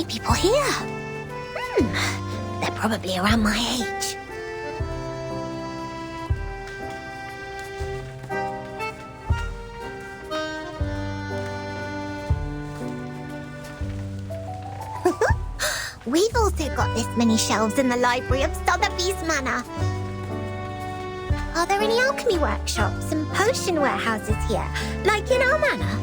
people here. They're probably around my age. We've also got this many shelves in the library of Sotheby's Manor. Are there any alchemy workshops and potion warehouses here, like in our manor?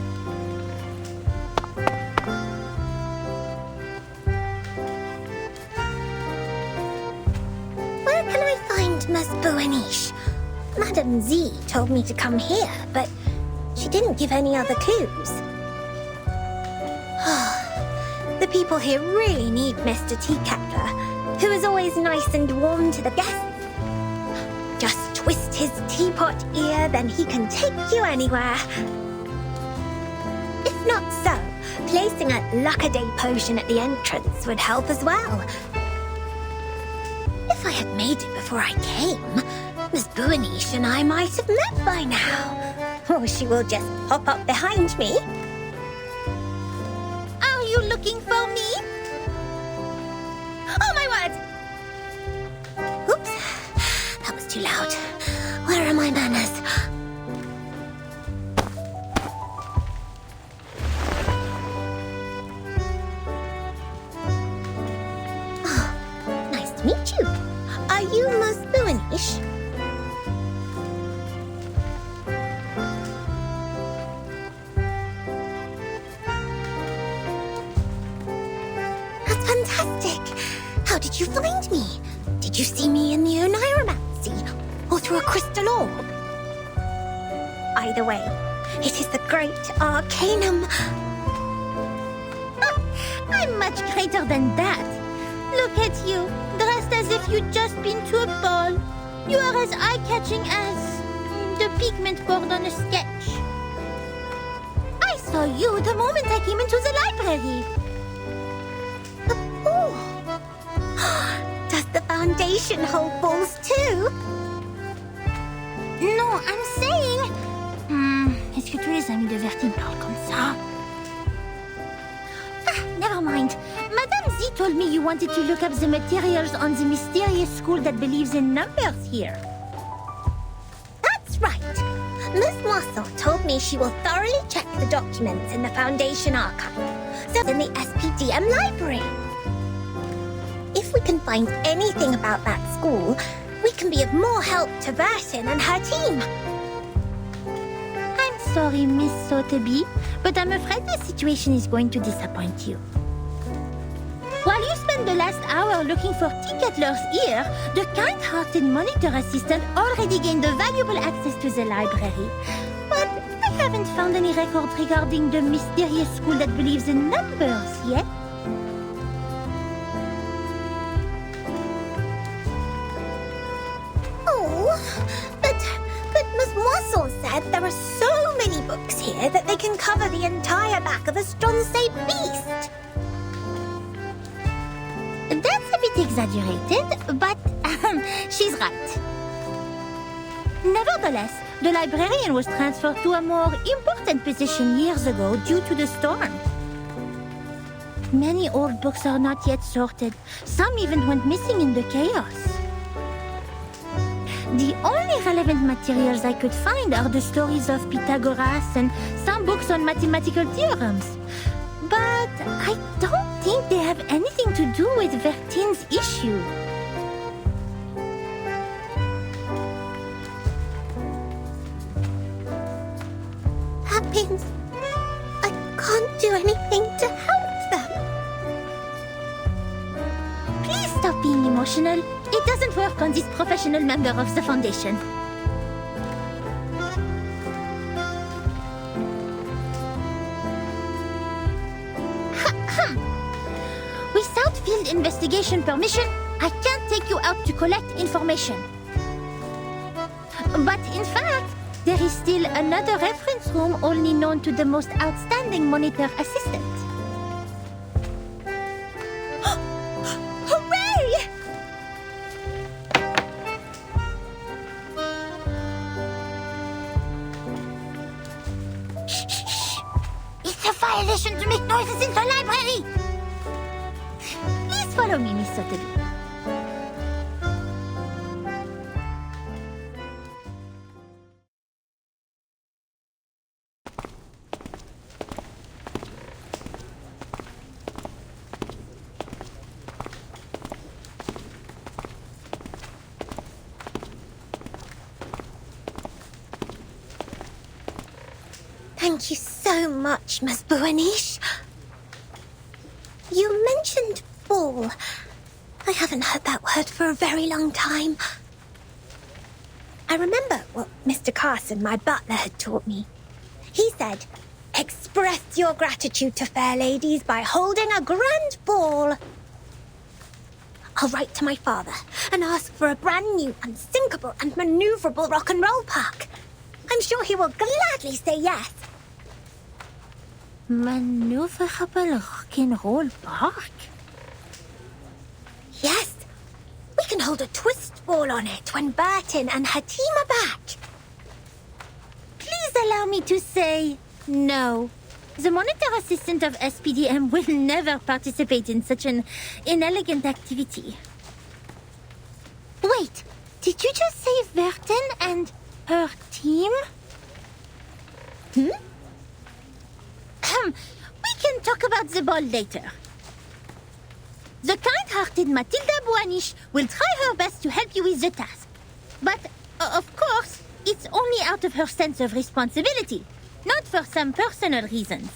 Where can I find Miss Buaniche? Madame Z told me to come here, but she didn't give any other clues. The people here really need Mr. Teacutter, who is always nice and warm to the guests. Just twist his teapot ear, then he can take you anywhere. If not so, placing a luck-a-day potion at the entrance would help as well. If I had made it before I came, Miss Buaniche and I might have met by now. Or she will just pop up behind me. Are you looking for me? Oh my word! Oops, that was too loud. Where are my manners? Oh, nice to meet you. Are you Miss Buaniche? Fantastic! How did you find me? Did you see me in the Oniromancy? Or through a crystal orb? Either way, it is the great Arcanum. I'm much greater than that. Look at you, dressed as if you'd just been to a ball. You are as eye-catching as the pigment board on a sketch. I saw you the moment I came into the library. Does the foundation hold balls too? Non, I'm saying... Est-ce que tous les amis de Vertine parlent comme ça? Never mind. Madame Z told me you wanted to look up the materials on the mysterious school that believes in numbers here. That's right. Miss Mossel told me she will thoroughly check the documents in the Foundation archive, so in the SPDM library. If we can find anything about that school, we can be of more help to Vertin and her team. I'm sorry, Miss Sotheby, but I'm afraid the situation is going to disappoint you. While you spent the last hour looking for Teaketler's ear, the kind-hearted monitor assistant already gained valuable access to the library. But I haven't found any records regarding the mysterious school that believes in numbers yet. But Miss Mossel said there are so many books here that they can cover the entire back of a Stronsay beast. That's a bit exaggerated, but she's right. Nevertheless, the librarian was transferred to a more important position years ago due to the storm. Many old books are not yet sorted. Some even went missing in the chaos. The only relevant materials I could find are the stories of Pythagoras and some books on mathematical theorems. But I don't think they have anything to do with Vertine's issue. That means I can't do anything to help them. Please stop being emotional. It doesn't work on this professional member of the Foundation. Without field investigation permission, I can't take you out to collect information. But in fact, there is still another reference room only known to the most outstanding monitor assistant. Violation to make noises in the library! follow me, Miss Sotheby. Thank you so much, Miss Buanish. You mentioned ball. I haven't heard that word for a very long time. I remember what Mr. Carson, my butler, had taught me. He said, express your gratitude to fair ladies by holding a grand ball. I'll write to my father and ask for a brand new, unsinkable and maneuverable rock and roll park. I'm sure he will gladly say yes. Maneuverable rock and roll park? Yes. We can hold a twist ball on it when Burton and her team are back. Please allow me to say no. The monitor assistant of SPDM will never participate in such an inelegant activity. Wait, did you just say Burton and her team? We can talk about the ball later. The kind-hearted Matilda Buanish will try her best to help you with the task. But, of course, it's only out of her sense of responsibility, not for some personal reasons.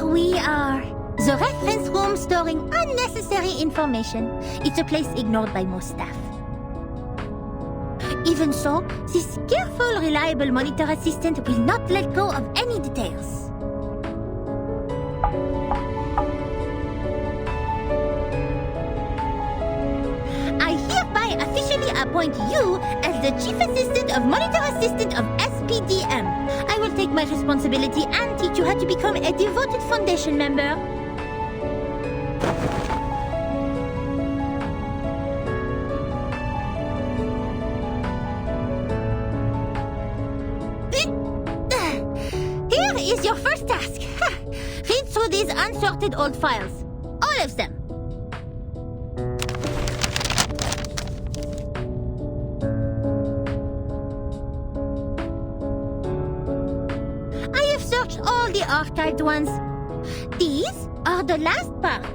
We are the reference room storing unnecessary information. It's a place ignored by most staff. Even so, this careful, reliable monitor assistant will not let go of any details. I hereby officially appoint you as the Chief Assistant of Monitor Assistant of SPDM. I will take my responsibility and teach you how to become a devoted Foundation member. Here is your first task. Read through these unsorted old files. All of them. All the archived ones. These are the last parts.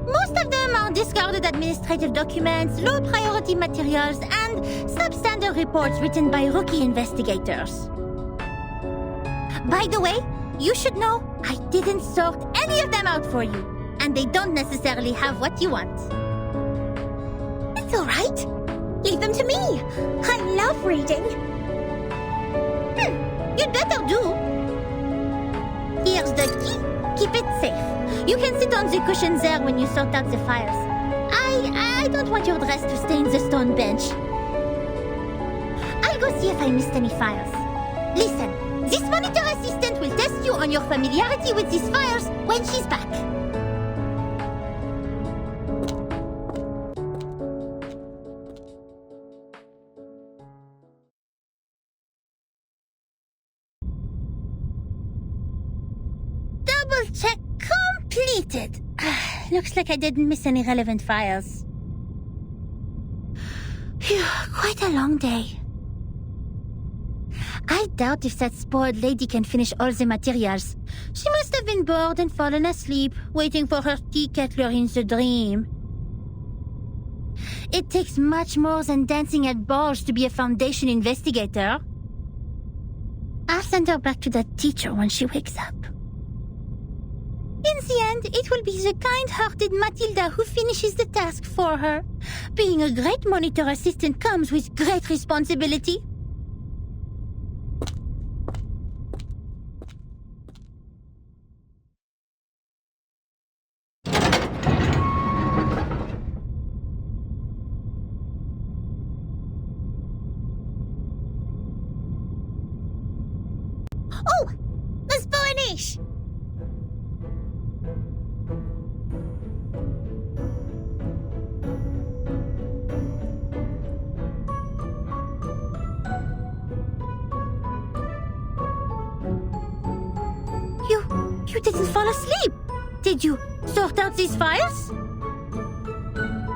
Most of them are discarded administrative documents, low-priority materials, and substandard reports written by rookie investigators. By the way, you should know I didn't sort any of them out for you, and they don't necessarily have what you want. It's all right. Leave them to me. I love reading. You'd better do. Here's the key. Keep it safe. You can sit on the cushion there when you sort out the files. I don't want your dress to stain the stone bench. I'll go see if I missed any files. Listen, this monitor assistant will test you on your familiarity with these files when she's back. Check completed. Looks like I didn't miss any relevant files. Phew, quite a long day. I doubt if that spoiled lady can finish all the materials. She must have been bored and fallen asleep, waiting for her tea kettler in the dream. It takes much more than dancing at balls to be a Foundation investigator. I'll send her back to that teacher when she wakes up. In the end, it will be the kind-hearted Matilda who finishes the task for her. Being a great monitor assistant comes with great responsibility. Oh, Miss Bernice! You didn't fall asleep. Did you sort out these files?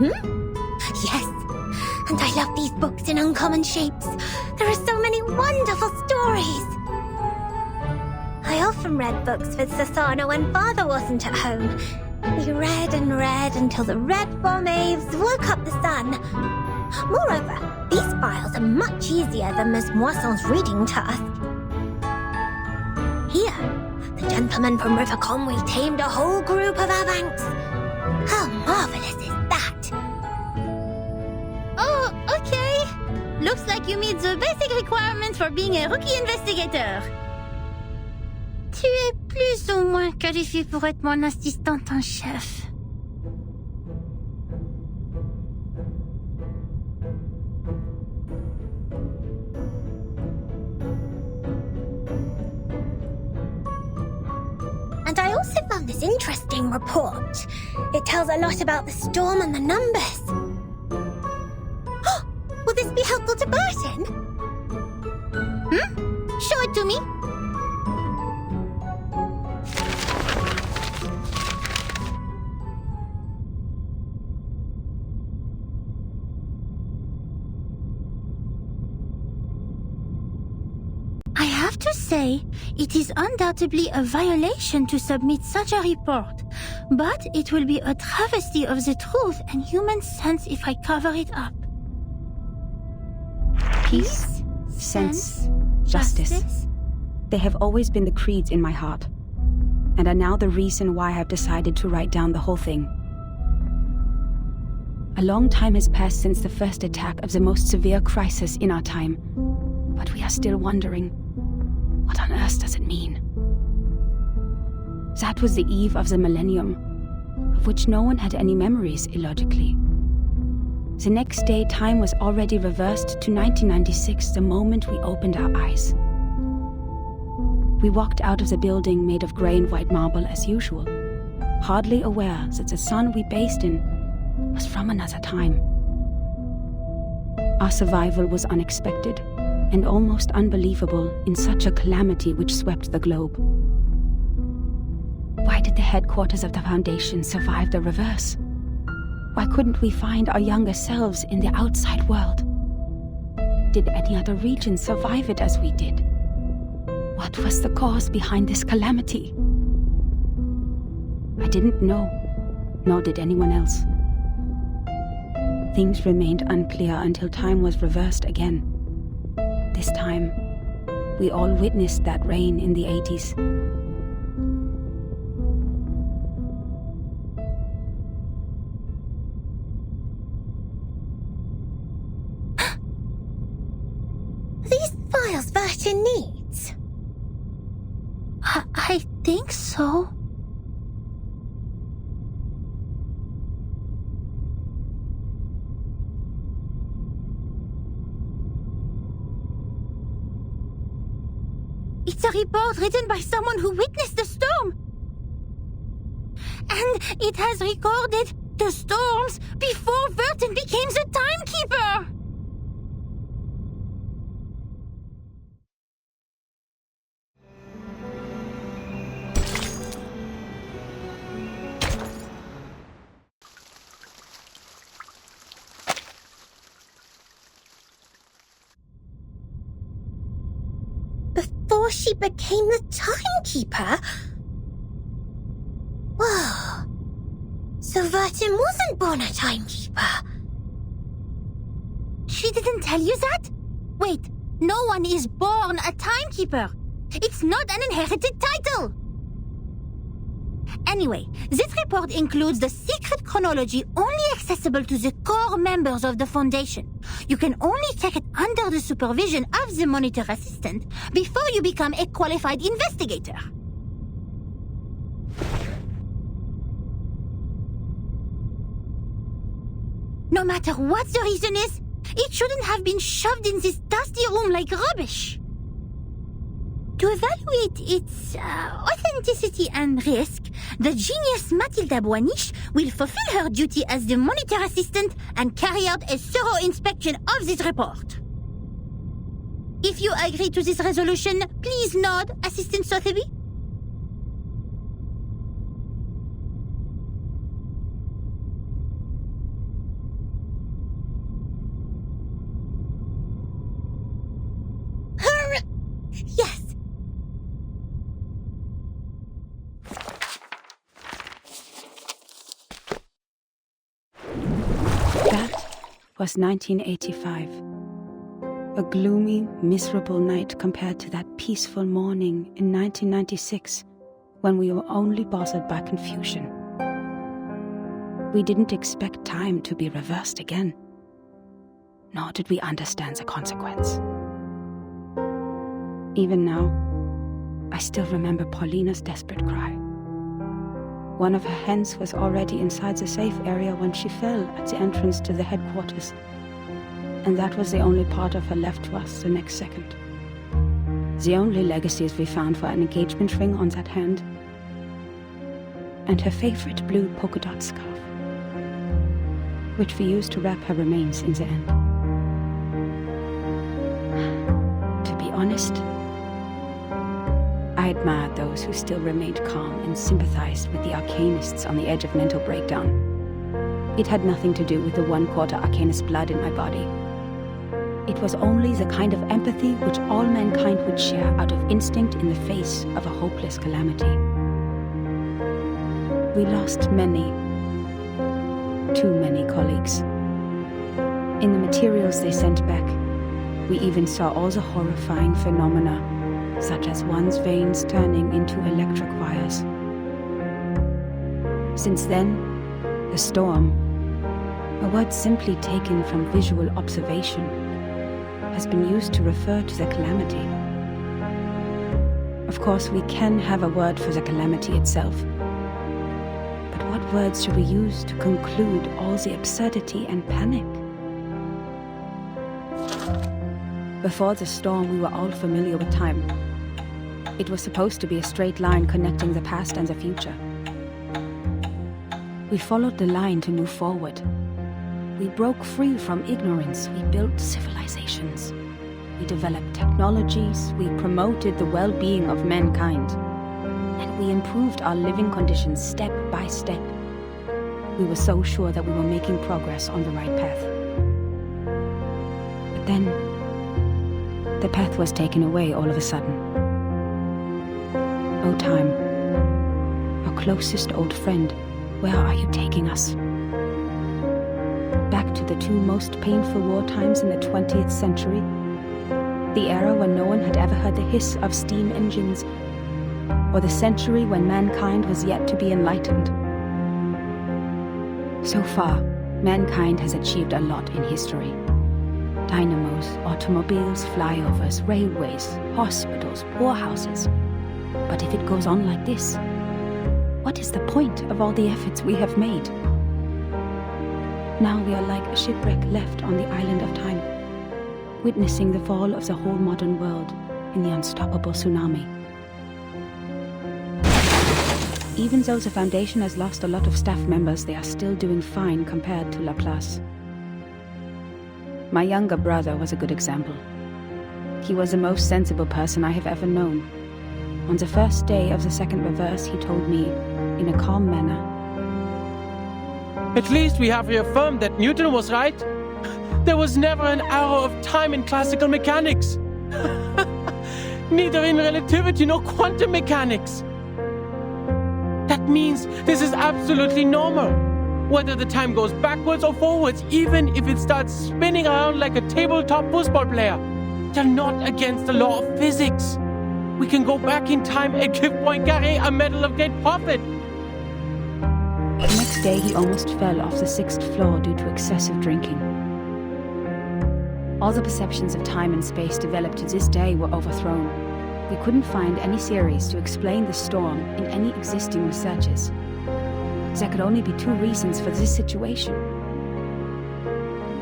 Yes. And I love these books in uncommon shapes. There are so many wonderful stories. I often read books with Susana when Father wasn't at home. We read and read until the red bomb waves woke up the sun. Moreover, these files are much easier than Miss Moisson's reading task. Here, the gentleman from River Conway tamed a whole group of Avanks. How marvelous is that? Oh, okay. Looks like you meet the basic requirements for being a rookie investigator. Tu es plus ou moins qualifié pour être mon assistante en chef. And I also found this interesting report. It tells a lot about the storm and the numbers. Will this be helpful to Burton? Show it to me. I have to say, it is undoubtedly a violation to submit such a report, but it will be a travesty of the truth and human sense if I cover it up. Peace, sense, justice. They have always been the creeds in my heart, and are now the reason why I have decided to write down the whole thing. A long time has passed since the first attack of the most severe crisis in our time, but we are still wondering, what on earth does it mean? That was the eve of the millennium, of which no one had any memories, illogically. The next day, time was already reversed to 1996, the moment we opened our eyes. We walked out of the building made of grey and white marble as usual, hardly aware that the sun we bathed in was from another time. Our survival was unexpected and almost unbelievable in such a calamity which swept the globe. Why did the headquarters of the Foundation survive the reverse? Why couldn't we find our younger selves in the outside world? Did any other region survive it as we did? What was the cause behind this calamity? I didn't know, nor did anyone else. Things remained unclear until time was reversed again. This time, we all witnessed that rain in the 80s. These files Burton needs? I think so. It's a report written by someone who witnessed the storm. And it has recorded the storms before Burton became the timekeeper. Before she became the timekeeper? Whoa. So Burton wasn't born a timekeeper. She didn't tell you that? Wait, no one is born a timekeeper. It's not an inherited title. Anyway, this report includes the secret chronology only accessible to the core members of the Foundation. You can only check it under the supervision of the monitor assistant before you become a qualified investigator. No matter what the reason is, it shouldn't have been shoved in this dusty room like rubbish. To evaluate its authenticity and risk, the genius Matilda Boiniche will fulfill her duty as the monitor assistant and carry out a thorough inspection of this report. If you agree to this resolution, please nod, Assistant Sotheby. Yes. That was 1985. A gloomy, miserable night compared to that peaceful morning in 1996, when we were only bothered by confusion. We didn't expect time to be reversed again, nor did we understand the consequence. Even now, I still remember Paulina's desperate cry. One of her hands was already inside the safe area when she fell at the entrance to the headquarters, and that was the only part of her left to us the next second. The only legacies we found were an engagement ring on that hand and her favorite blue polka dot scarf, which we used to wrap her remains in the end. To be honest, I admired those who still remained calm and sympathized with the arcanists on the edge of mental breakdown. It had nothing to do with the 1/4 arcanist blood in my body. It was only the kind of empathy which all mankind would share out of instinct in the face of a hopeless calamity. We lost many, too many colleagues. In the materials they sent back, we even saw all the horrifying phenomena, such as one's veins turning into electric wires. Since then, the storm, a word simply taken from visual observation, has been used to refer to the calamity. Of course, we can have a word for the calamity itself. But what words should we use to conclude all the absurdity and panic? Before the storm, we were all familiar with time. It was supposed to be a straight line connecting the past and the future. We followed the line to move forward. We broke free from ignorance. We built civilizations. We developed technologies. We promoted the well-being of mankind. And we improved our living conditions step by step. We were so sure that we were making progress on the right path. But then, the path was taken away all of a sudden. Oh, time, our closest old friend, where are you taking us? Back to the two most painful war times in the 20th century, the era when no one had ever heard the hiss of steam engines, or the century when mankind was yet to be enlightened. So far, mankind has achieved a lot in history. Dynamos, automobiles, flyovers, railways, hospitals, poorhouses. But if it goes on like this, what is the point of all the efforts we have made? Now we are like a shipwreck left on the island of time, witnessing the fall of the whole modern world in the unstoppable tsunami. Even though the Foundation has lost a lot of staff members, they are still doing fine compared to Laplace. My younger brother was a good example. He was the most sensible person I have ever known. On the first day of the second reverse, he told me, in a calm manner, "At least we have reaffirmed that Newton was right. There was never an arrow of time in classical mechanics. Neither in relativity nor quantum mechanics. That means this is absolutely normal. Whether the time goes backwards or forwards, even if it starts spinning around like a tabletop football player. They're not against the law of physics. We can go back in time and give Poincaré a medal of great profit." The next day, he almost fell off the 6th floor due to excessive drinking. All the perceptions of time and space developed to this day were overthrown. We couldn't find any theories to explain the storm in any existing researches. There could only be two reasons for this situation.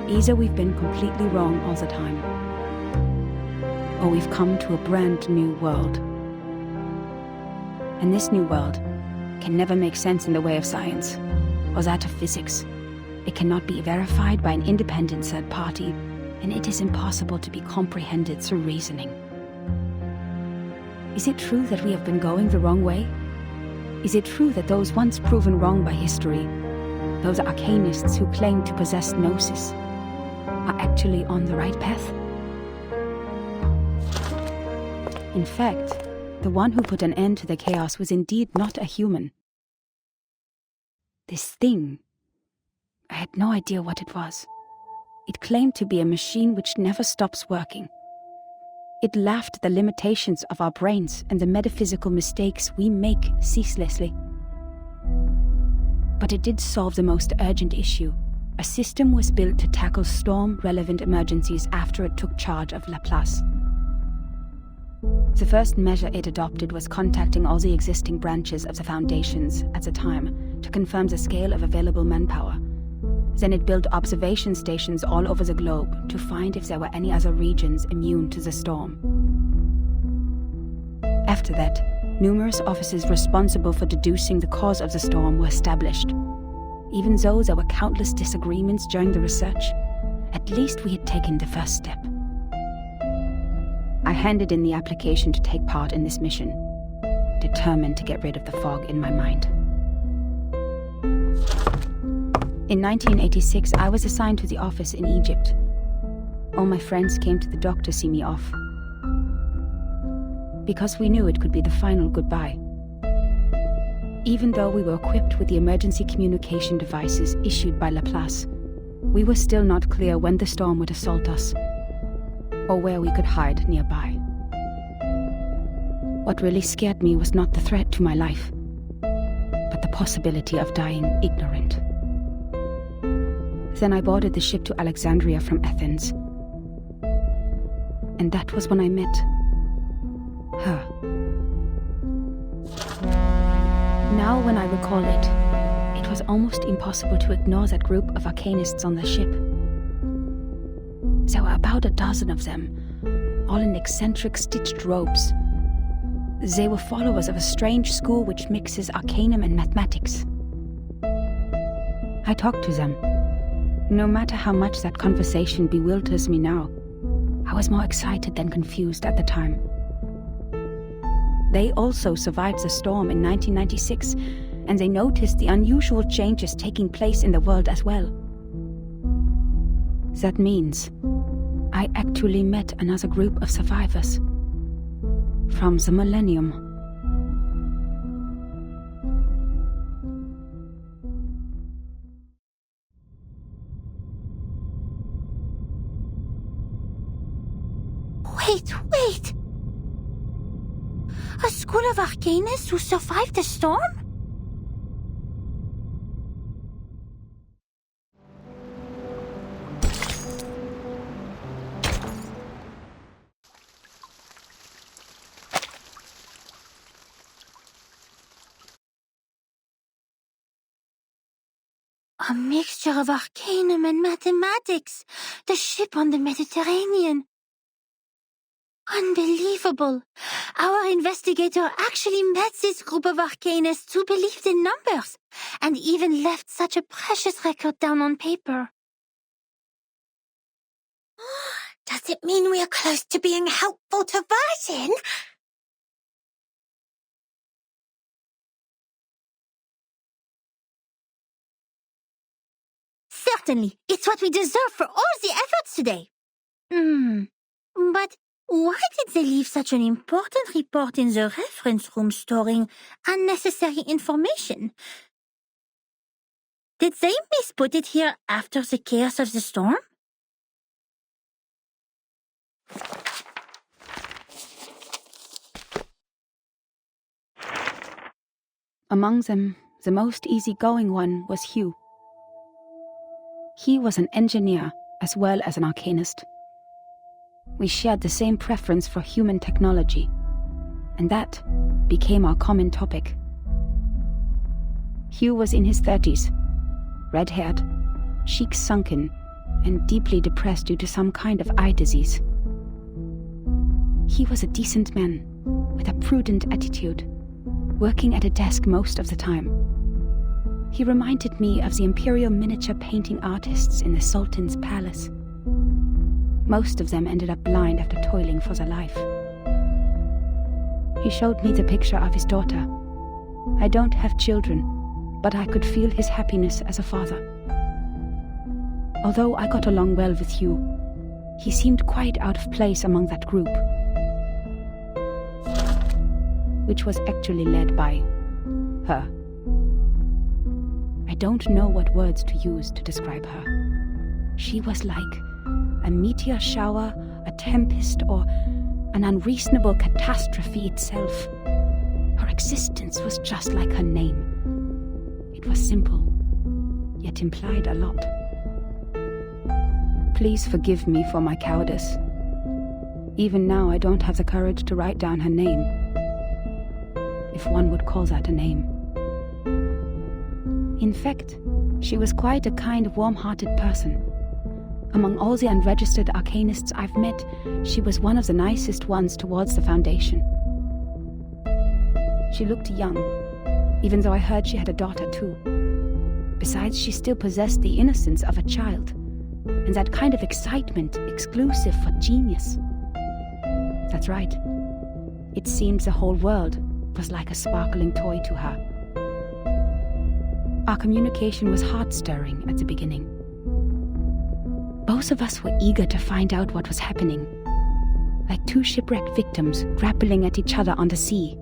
Either we've been completely wrong all the time, or we've come to a brand new world. And this new world can never make sense in the way of science, or that of physics. It cannot be verified by an independent third party, and it is impossible to be comprehended through reasoning. Is it true that we have been going the wrong way? Is it true that those once proven wrong by history, those arcanists who claim to possess gnosis, are actually on the right path? In fact, the one who put an end to the chaos was indeed not a human. This thing, I had no idea what it was. It claimed to be a machine which never stops working. It laughed at the limitations of our brains and the metaphysical mistakes we make ceaselessly. But it did solve the most urgent issue. A system was built to tackle storm-relevant emergencies after it took charge of Laplace. The first measure it adopted was contacting all the existing branches of the foundations at the time to confirm the scale of available manpower. Then it built observation stations all over the globe to find if there were any other regions immune to the storm. After that, numerous offices responsible for deducing the cause of the storm were established. Even though there were countless disagreements during the research, at least we had taken the first step. I handed in the application to take part in this mission, determined to get rid of the fog in my mind. In 1986, I was assigned to the office in Egypt. All my friends came to the dock to see me off, because we knew it could be the final goodbye. Even though we were equipped with the emergency communication devices issued by Laplace, we were still not clear when the storm would assault us, or where we could hide nearby. What really scared me was not the threat to my life, but the possibility of dying ignorant. Then I boarded the ship to Alexandria from Athens. And that was when I met her. Now when I recall it, it was almost impossible to ignore that group of arcanists on the ship. There were about a dozen of them, all in eccentric stitched robes. They were followers of a strange school which mixes arcanum and mathematics. I talked to them. No matter how much that conversation bewilders me now, I was more excited than confused at the time. They also survived the storm in 1996, and they noticed the unusual changes taking place in the world as well. That means I actually met another group of survivors from the millennium. Wait! A school of arcanists who survived the storm? A mixture of arcanum and mathematics. The ship on the Mediterranean. Unbelievable. Our investigator actually met this group of arcanists who believed in numbers, and even left such a precious record down on paper. Does it mean we are close to being helpful to Virgin? Certainly. It's what we deserve for all the efforts today. But why did they leave such an important report in the reference room storing unnecessary information? Did they misput it here after the chaos of the storm? Among them, the most easygoing one was Hugh. He was an engineer as well as an arcanist. We shared the same preference for human technology, and that became our common topic. Hugh was in his 30s, red-haired, cheeks sunken, and deeply depressed due to some kind of eye disease. He was a decent man, with a prudent attitude, working at a desk most of the time. He reminded me of the imperial miniature painting artists in the Sultan's palace. Most of them ended up blind after toiling for their life. He showed me the picture of his daughter. I don't have children, but I could feel his happiness as a father. Although I got along well with Hugh, he seemed quite out of place among that group, which was actually led by her. I don't know what words to use to describe her. She was like a meteor shower, a tempest, or an unreasonable catastrophe itself. Her existence was just like her name. It was simple, yet implied a lot. Please forgive me for my cowardice. Even now, I don't have the courage to write down her name, if one would call that a name. In fact, she was quite a kind, warm-hearted person. Among all the unregistered arcanists I've met, she was one of the nicest ones towards the Foundation. She looked young, even though I heard she had a daughter too. Besides, she still possessed the innocence of a child, and that kind of excitement exclusive for genius. That's right. It seemed the whole world was like a sparkling toy to her. Our communication was heart-stirring at the beginning. Both of us were eager to find out what was happening, like two shipwrecked victims grappling at each other on the sea.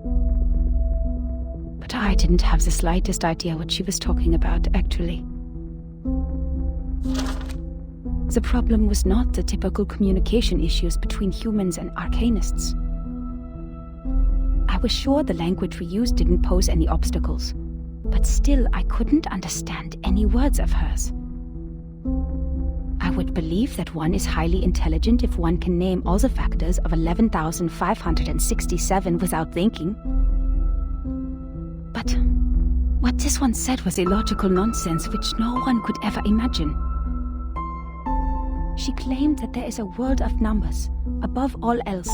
But I didn't have the slightest idea what she was talking about, actually. The problem was not the typical communication issues between humans and arcanists. I was sure the language we used didn't pose any obstacles, but still I couldn't understand any words of hers. I would believe that one is highly intelligent if one can name all the factors of 11,567 without thinking. But what this one said was illogical nonsense which no one could ever imagine. She claimed that there is a world of numbers, above all else,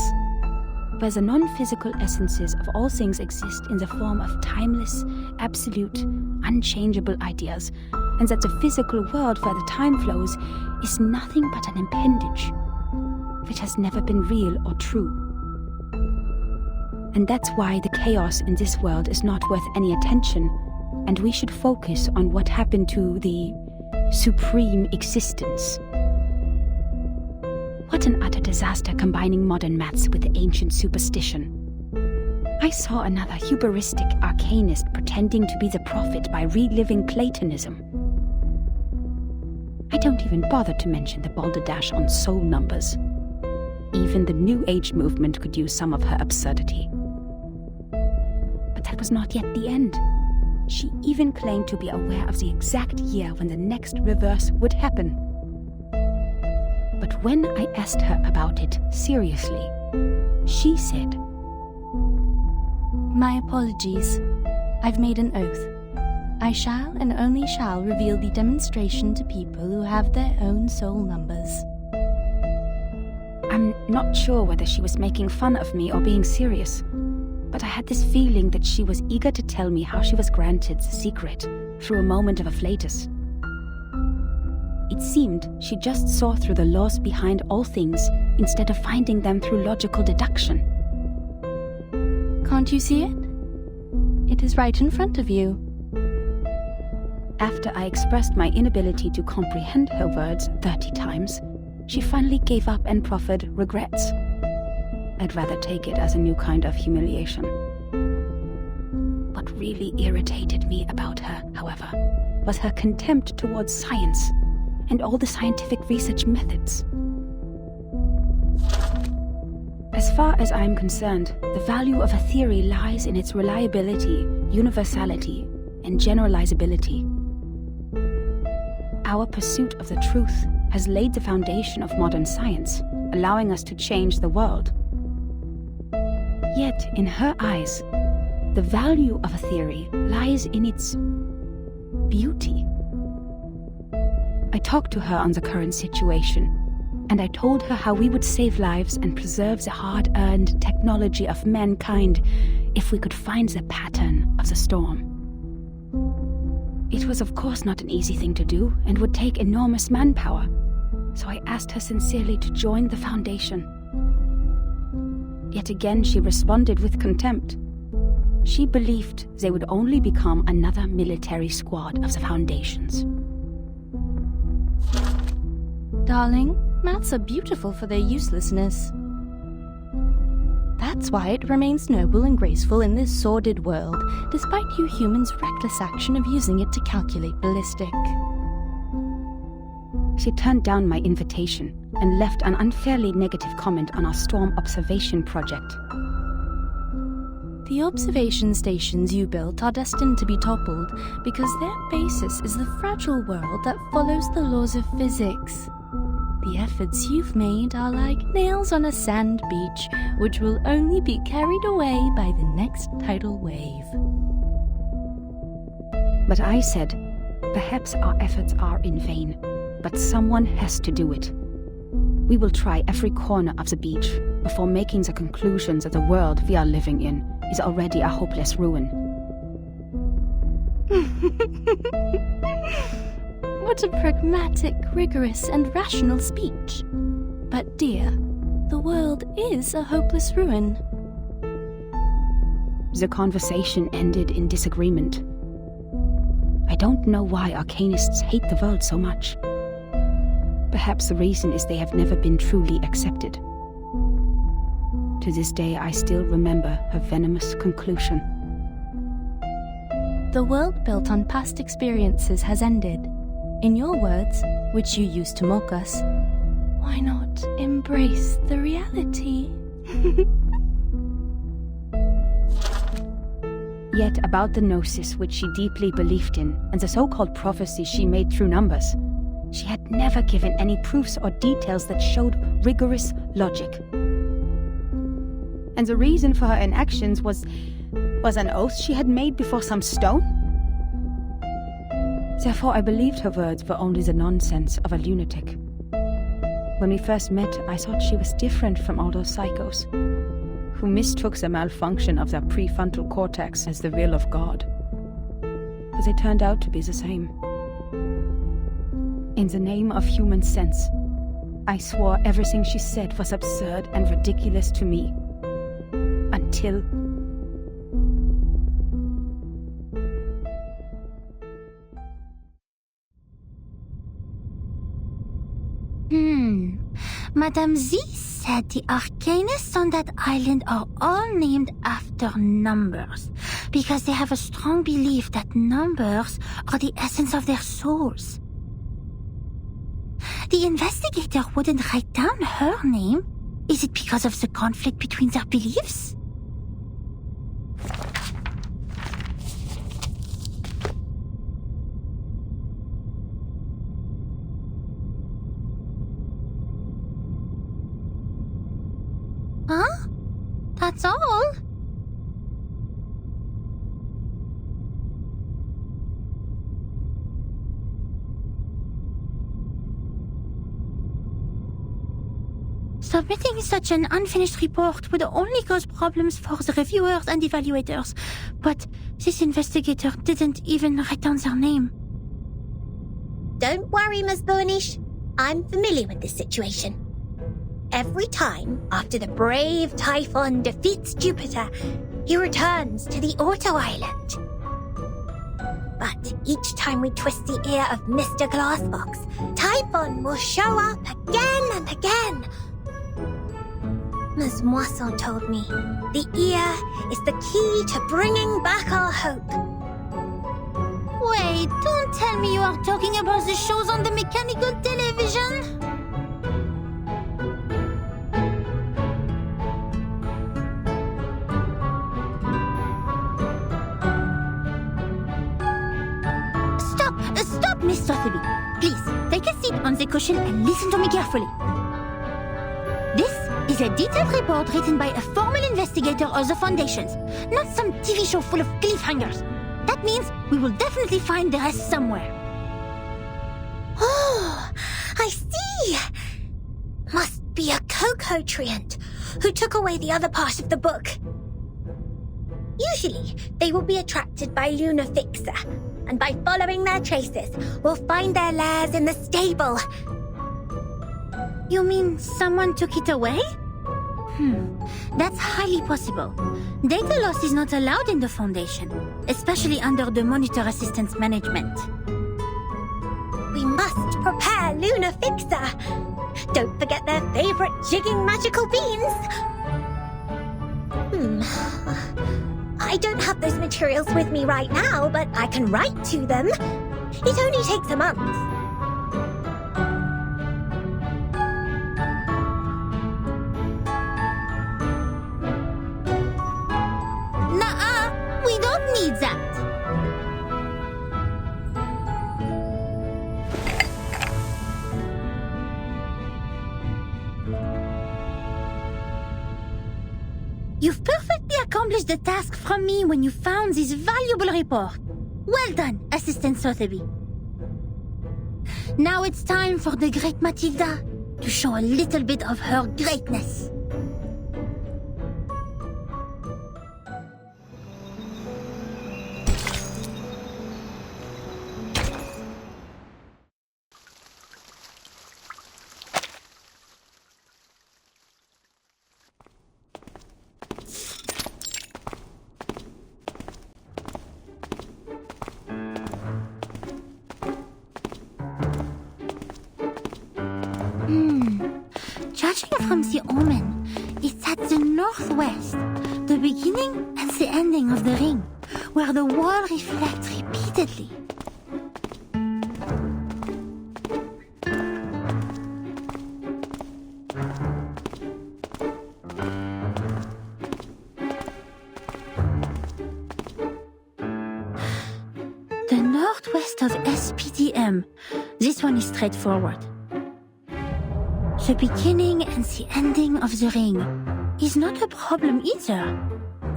where the non-physical essences of all things exist in the form of timeless, absolute, unchangeable ideas, and that the physical world where the time flows is nothing but an appendage, which has never been real or true. And that's why the chaos in this world is not worth any attention, and we should focus on what happened to the supreme existence. What an utter disaster combining modern maths with ancient superstition. I saw another hubristic arcanist pretending to be the prophet by reliving Platonism. I don't even bother to mention the balderdash on soul numbers. Even the New Age movement could use some of her absurdity. But that was not yet the end. She even claimed to be aware of the exact year when the next reverse would happen. But when I asked her about it seriously, she said, "My apologies. I've made an oath. I shall and only shall reveal the demonstration to people who have their own soul numbers." I'm not sure whether she was making fun of me or being serious, but I had this feeling that she was eager to tell me how she was granted the secret through a moment of afflatus. It seemed she just saw through the laws behind all things instead of finding them through logical deduction. Can't you see it? It is right in front of you. After I expressed my inability to comprehend her words 30 times, she finally gave up and proffered regrets. I'd rather take it as a new kind of humiliation. What really irritated me about her, however, was her contempt towards science and all the scientific research methods. As far as I'm concerned, the value of a theory lies in its reliability, universality, and generalizability. Our pursuit of the truth has laid the foundation of modern science, allowing us to change the world. Yet, in her eyes, the value of a theory lies in its beauty. I talked to her on the current situation, and I told her how we would save lives and preserve the hard-earned technology of mankind if we could find the pattern of the storm. It was of course not an easy thing to do and would take enormous manpower, so I asked her sincerely to join the Foundation. Yet again she responded with contempt. She believed they would only become another military squad of the Foundation's. Darling, maths are beautiful for their uselessness. That's why it remains noble and graceful in this sordid world, despite you humans' reckless action of using it to calculate ballistic. She turned down my invitation and left an unfairly negative comment on our storm observation project. The observation stations you built are destined to be toppled because their basis is the fragile world that follows the laws of physics. The efforts you've made are like nails on a sand beach, which will only be carried away by the next tidal wave. But I said, perhaps our efforts are in vain, but someone has to do it. We will try every corner of the beach before making the conclusion that the world we are living in is already a hopeless ruin. What a pragmatic, rigorous, and rational speech. But dear, the world is a hopeless ruin. The conversation ended in disagreement. I don't know why arcanists hate the world so much. Perhaps the reason is they have never been truly accepted. To this day, I still remember her venomous conclusion. The world built on past experiences has ended. In your words, which you used to mock us, why not embrace the reality? Yet about the gnosis which she deeply believed in, and the so-called prophecy she made through numbers, she had never given any proofs or details that showed rigorous logic. And the reason for her inactions was an oath she had made before some stone? Therefore I believed her words were only the nonsense of a lunatic. When we first met, I thought she was different from all those psychos, who mistook the malfunction of their prefrontal cortex as the will of God. But they turned out to be the same. In the name of human sense, I swore everything she said was absurd and ridiculous to me. Until... Madame Z said the arcanists on that island are all named after numbers, because they have a strong belief that numbers are the essence of their souls. The investigator wouldn't write down her name. Is it because of the conflict between their beliefs? Huh? That's all? Submitting such an unfinished report would only cause problems for the reviewers and evaluators, but this investigator didn't even write down their name. Don't worry, Ms. Burnish. I'm familiar with this situation. Every time after the brave Typhon defeats Jupiter, he returns to the Auto Island. But each time we twist the ear of Mr. Glassbox, Typhon will show up again and again. Ms. Moisson told me the ear is the key to bringing back our hope. Wait, don't tell me you are talking about the shows on the mechanical television? Stop, Mr. Thibby. Please, take a seat on the cushion and listen to me carefully. This is a detailed report written by a formal investigator of the Foundations, not some TV show full of cliffhangers. That means we will definitely find the rest somewhere. Oh, I see. be a cocotriant who took away the other part of the book. Usually, they will be attracted by Luna Fixer, and by following their traces, we'll find their lairs in the stable. You mean someone took it away? That's highly possible. Data loss is not allowed in the Foundation, especially under the Monitor Assistance Management. We must prepare Luna Fixer. Don't forget their favorite jigging magical beans. I don't have those materials with me right now, but I can write to them. It only takes a month. Nuh-uh, we don't need that. You've perfectly accomplished the task from me when you found this valuable report. Well done, Assistant Sotheby. Now it's time for the great Matilda to show a little bit of her greatness. Judging from the omen, it's at the northwest, the beginning and the ending of the ring, where the wall reflects repeatedly. The northwest of SPDM. This one is straightforward. The beginning and the ending of the ring is not a problem either.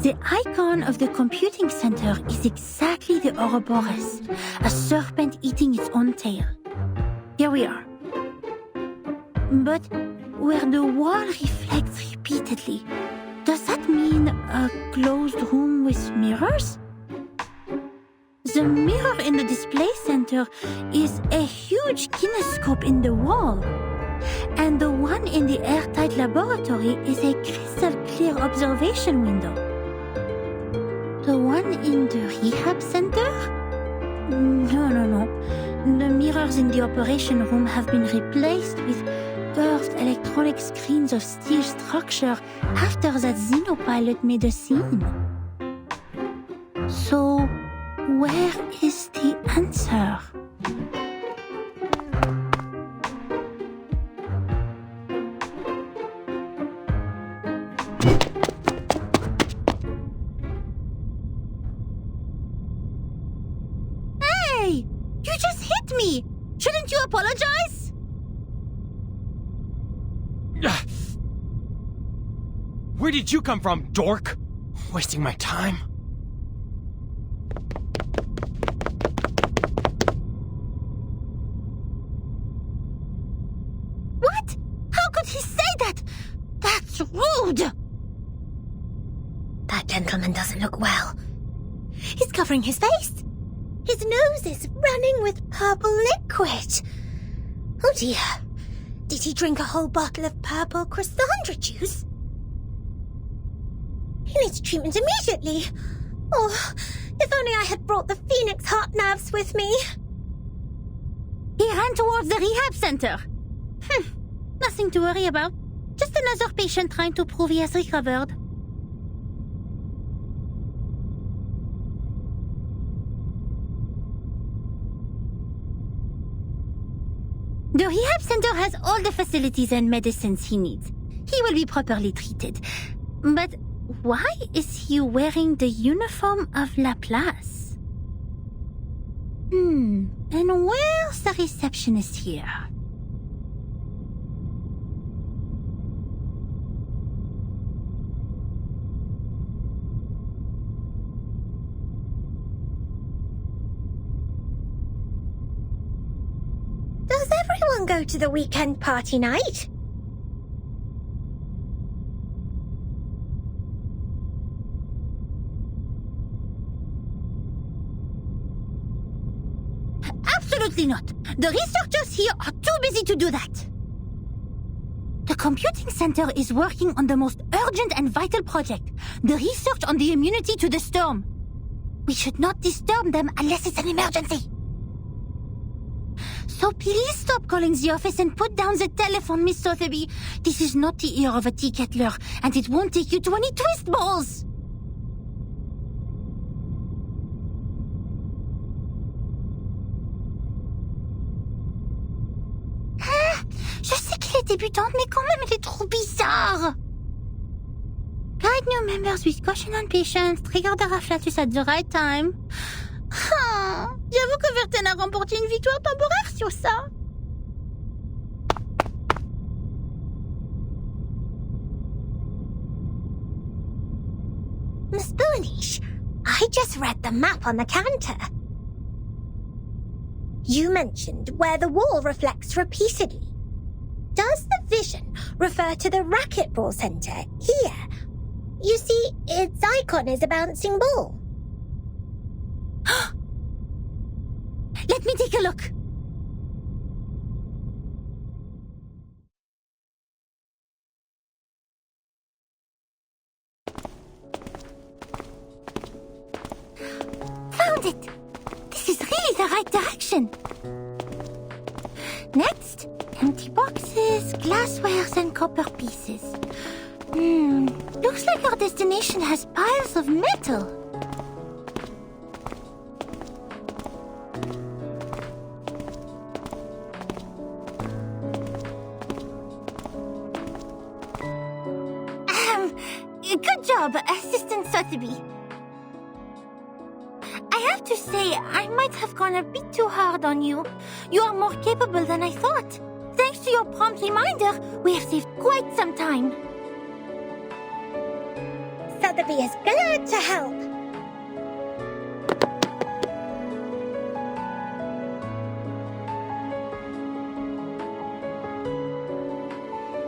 The icon of the computing center is exactly the Ouroboros, a serpent eating its own tail. Here we are. But where the wall reflects repeatedly, does that mean a closed room with mirrors? The mirror in the display center is a huge kinescope in the wall. And the one in the airtight laboratory is a crystal-clear observation window. The one in the rehab center? No. The mirrors in the operation room have been replaced with curved electronic screens of steel structure after that xenopilot made a scene. So, where is the answer? You just hit me! Shouldn't you apologize? Where did you come from, dork? Wasting my time. What? How could he say that? That's rude! That gentleman doesn't look well. He's covering his face. His nose is running with purple liquid. Oh dear. Did he drink a whole bottle of purple Chrysandra juice? He needs treatment immediately. Oh, if only I had brought the Phoenix heart nerves with me. He ran towards the rehab center. Nothing to worry about. Just another patient trying to prove he has recovered. The rehab center has all the facilities and medicines he needs. He will be properly treated. But why is he wearing the uniform of Laplace? And where's the receptionist here? Does everyone go to the weekend party night? Absolutely not. The researchers here are too busy to do that. The computing center is working on the most urgent and vital project, the research on the immunity to the storm. We should not disturb them unless it's an emergency. So please stop calling the office and put down the telephone, Miss Sotheby. This is not the ear of a tea kettler, and it won't take you to any twist balls. Je sais qu'elle est débutante, mais quand même, elle est trop bizarre. Guide new members with caution and patience. Trigger the afflatus at the right time. J'avoue que Verten a remporté une victoire temporaire sur ça. Miss Boonish, I just read the map on the counter. You mentioned where the wall reflects repeatedly. Does the vision refer to the racquetball center here? You see, its icon is a bouncing ball. Let me take a look. Found it! This is really the right direction. Next, empty boxes, glasswares, and copper pieces. Looks like our destination has piles of metal. Good job, Assistant Sotheby. I have to say, I might have gone a bit too hard on you. You are more capable than I thought. Thanks to your prompt reminder, we have saved quite some time. Sotheby is glad to help.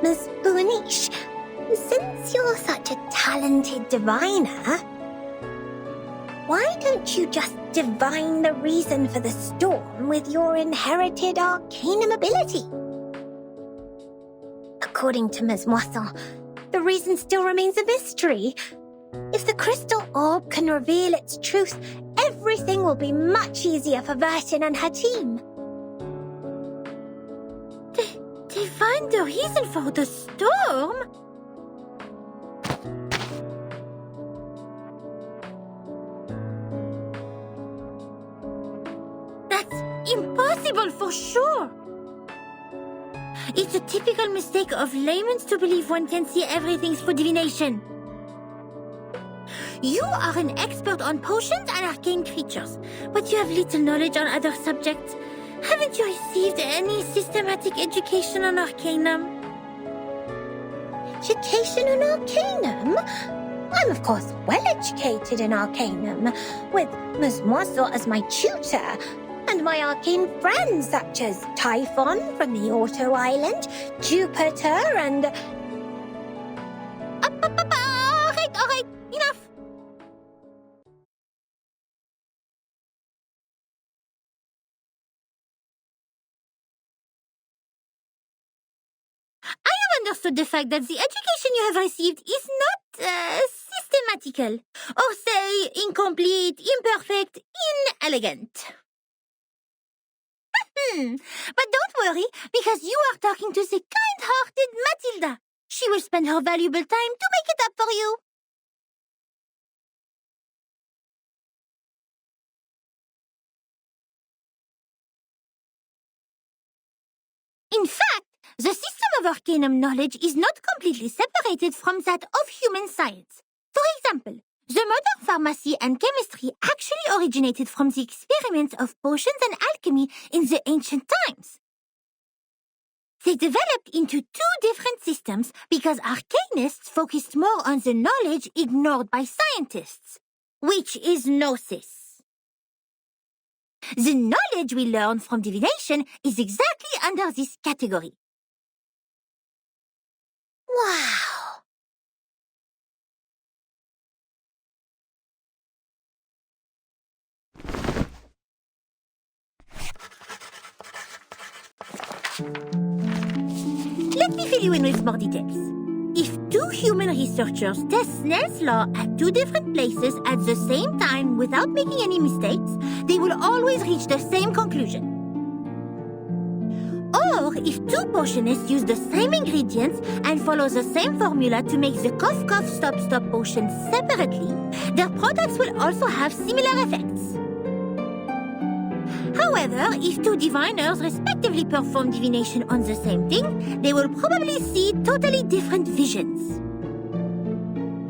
Miss Boonish, since you're such a talented diviner, why don't you just divine the reason for the storm with your inherited arcanum ability? According to Ms. Moisson, the reason still remains a mystery. If the crystal orb can reveal its truth, everything will be much easier for Vertin and her team. They find the reason for the storm? That's impossible for sure. It's a typical mistake of laymen to believe one can see everything through divination. You are an expert on potions and arcane creatures, but you have little knowledge on other subjects. Haven't you received any systematic education on arcanum? Education in arcanum? I'm of course well educated in arcanum, with Ms. Moisson as my tutor, and my arcane friends such as Typhon from the Auto Island, Jupiter, and... All right, enough. I have understood the fact that the education you have received is not systematical, or say incomplete, imperfect, inelegant. But don't worry, because you are talking to the kind-hearted Matilda. She will spend her valuable time to make it up for you. In fact, the system of arcanum knowledge is not completely separated from that of human science. For example, the modern pharmacy and chemistry actually originated from the experiments of potions and alchemy in the ancient times. They developed into two different systems because arcanists focused more on the knowledge ignored by scientists, which is gnosis. The knowledge we learn from divination is exactly under this category. Wow! Let me fill you in with more details. If two human researchers test Snell's law at two different places at the same time without making any mistakes, they will always reach the same conclusion. Or if two potionists use the same ingredients and follow the same formula to make the cough cough stop stop potion separately, their products will also have similar effects. However, if two diviners respectively perform divination on the same thing, they will probably see totally different visions.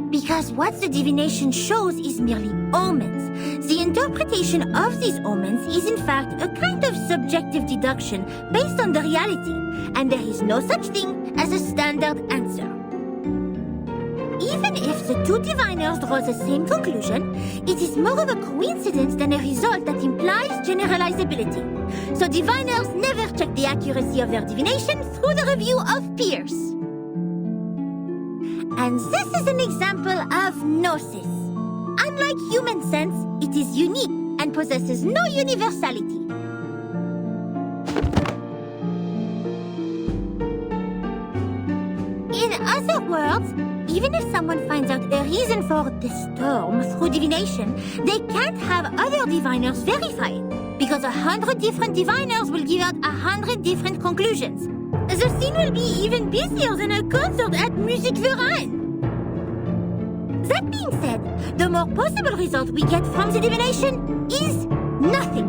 Because what the divination shows is merely omens. The interpretation of these omens is in fact a kind of subjective deduction based on the reality, and there is no such thing as a standard answer. Even if the two diviners draw the same conclusion, it is more of a coincidence than a result that implies generalizability. So diviners never check the accuracy of their divination through the review of peers. And this is an example of gnosis. Unlike human sense, it is unique and possesses no universality. In other words, even if someone finds out a reason for the storm through divination, they can't have other diviners verify it, because 100 different diviners will give out 100 different conclusions. The scene will be even busier than a concert at Music Verein. That being said, the more possible result we get from the divination is nothing.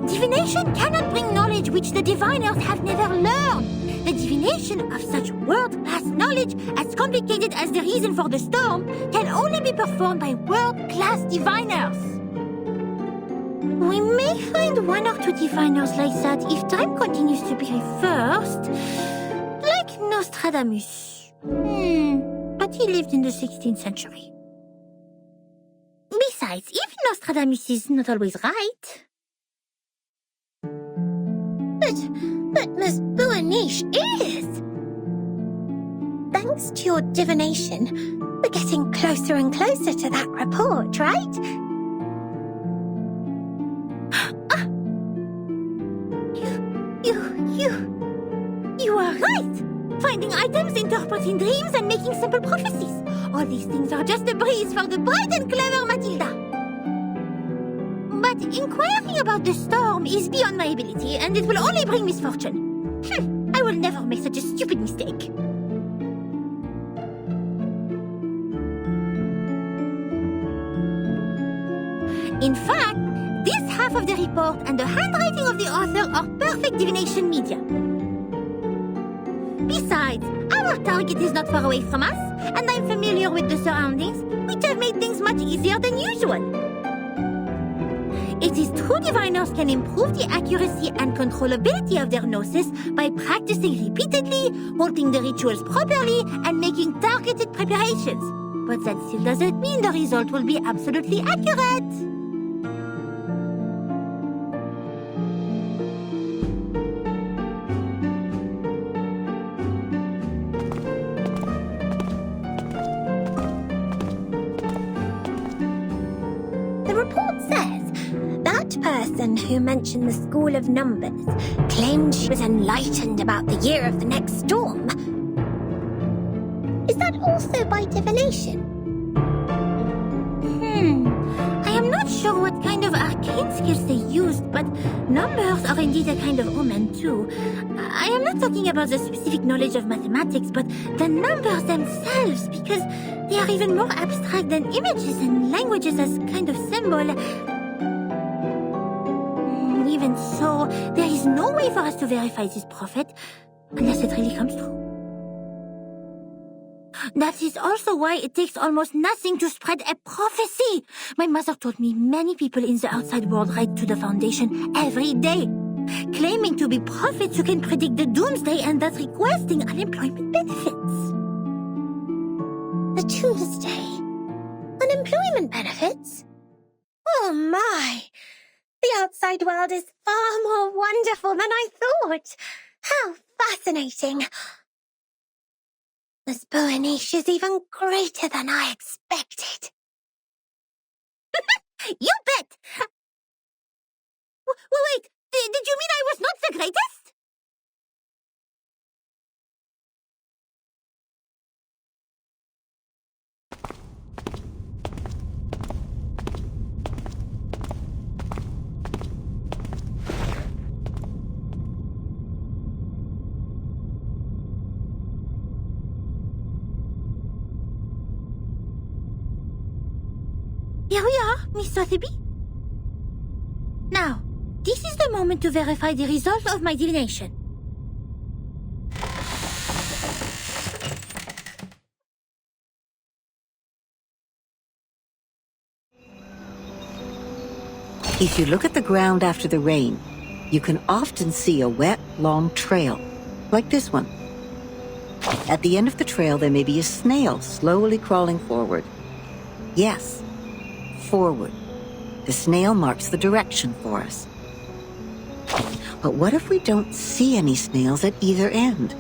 Divination cannot bring knowledge which the diviners have never learned. The divination of such world-class knowledge, as complicated as the reason for the storm, can only be performed by world-class diviners. We may find one or two diviners like that if time continues to be reversed. Like Nostradamus. But he lived in the 16th century. Besides, even Nostradamus is not always right. But Miss Buaniche is! Thanks to your divination, we're getting closer and closer to that report, right? You are right! Finding items, interpreting dreams, and making simple prophecies. All these things are just a breeze for the bright and clever Matilda. But inquiring about the storm is beyond my ability, and it will only bring misfortune. I will never make such a stupid mistake. In fact, this half of the report and the handwriting of the author are perfect divination media. Besides, our target is not far away from us, and I'm familiar with the surroundings, which have made things much easier than usual. It is true diviners can improve the accuracy and controllability of their gnosis by practicing repeatedly, holding the rituals properly, and making targeted preparations. But that still doesn't mean the result will be absolutely accurate. The report says that person who mentioned the School of Numbers claimed she was enlightened about the year of the next storm. Is that also by divination? I am not sure what kind of arcane skills they used, but numbers are indeed a kind of omen too. I am not talking about the specific knowledge of mathematics, but the numbers themselves, because they are even more abstract than images and languages as kind of symbol. Even so, there is no way for us to verify this prophet, unless it really comes true. That is also why it takes almost nothing to spread a prophecy. My mother told me many people in the outside world write to the Foundation every day, claiming to be prophets who can predict the doomsday and thus requesting unemployment benefits. The doomsday? Unemployment benefits? Oh my! The outside world is far more wonderful than I thought. How fascinating! Miss Buaniche is even greater than I expected. You bet! Wait, did you mean I was not the greatest? Here we are, Miss Sotheby. Now, this is the moment to verify the result of my divination. If you look at the ground after the rain, you can often see a wet, long trail, like this one. At the end of the trail, there may be a snail slowly crawling forward. Yes, forward. The snail marks the direction for us. But what if we don't see any snails at either end?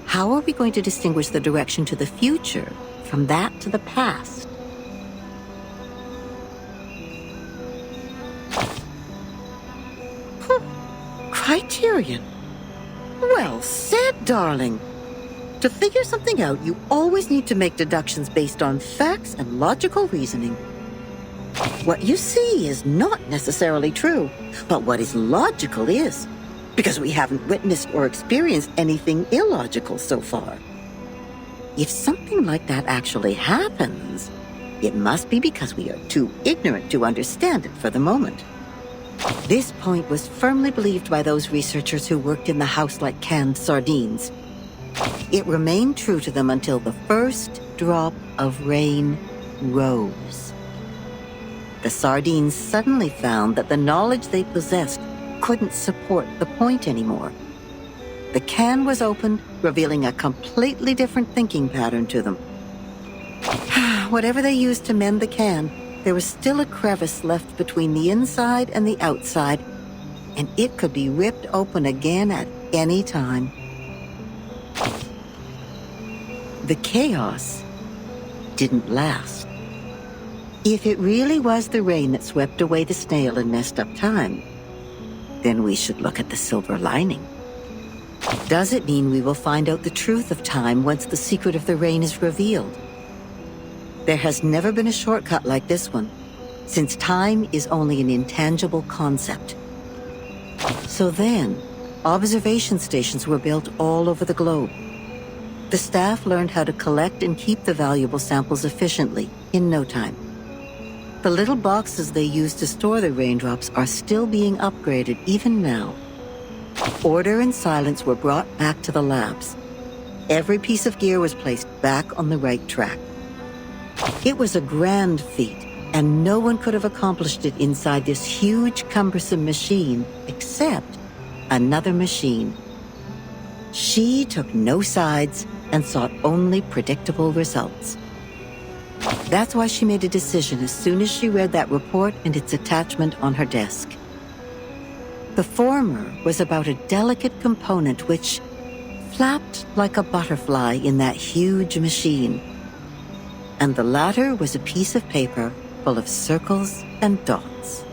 How are we going to distinguish the direction to the future from that to the past? Criterion. Well said, darling. To figure something out, you always need to make deductions based on facts and logical reasoning. What you see is not necessarily true, but what is logical is, because we haven't witnessed or experienced anything illogical so far. If something like that actually happens, it must be because we are too ignorant to understand it for the moment. This point was firmly believed by those researchers who worked in the house like canned sardines. It remained true to them until the first drop of rain rose. The sardines suddenly found that the knowledge they possessed couldn't support the point anymore. The can was opened, revealing a completely different thinking pattern to them. Whatever they used to mend the can, there was still a crevice left between the inside and the outside, and it could be ripped open again at any time. The chaos didn't last. If it really was the rain that swept away the snail and messed up time, then we should look at the silver lining. Does it mean we will find out the truth of time once the secret of the rain is revealed? There has never been a shortcut like this one, since time is only an intangible concept. So then, observation stations were built all over the globe. The staff learned how to collect and keep the valuable samples efficiently in no time. The little boxes they used to store the raindrops are still being upgraded even now. Order and silence were brought back to the labs. Every piece of gear was placed back on the right track. It was a grand feat, and no one could have accomplished it inside this huge, cumbersome machine except another machine. She took no sides and sought only predictable results. That's why she made a decision as soon as she read that report and its attachment on her desk. The former was about a delicate component which flapped like a butterfly in that huge machine. And the latter was a piece of paper full of circles and dots.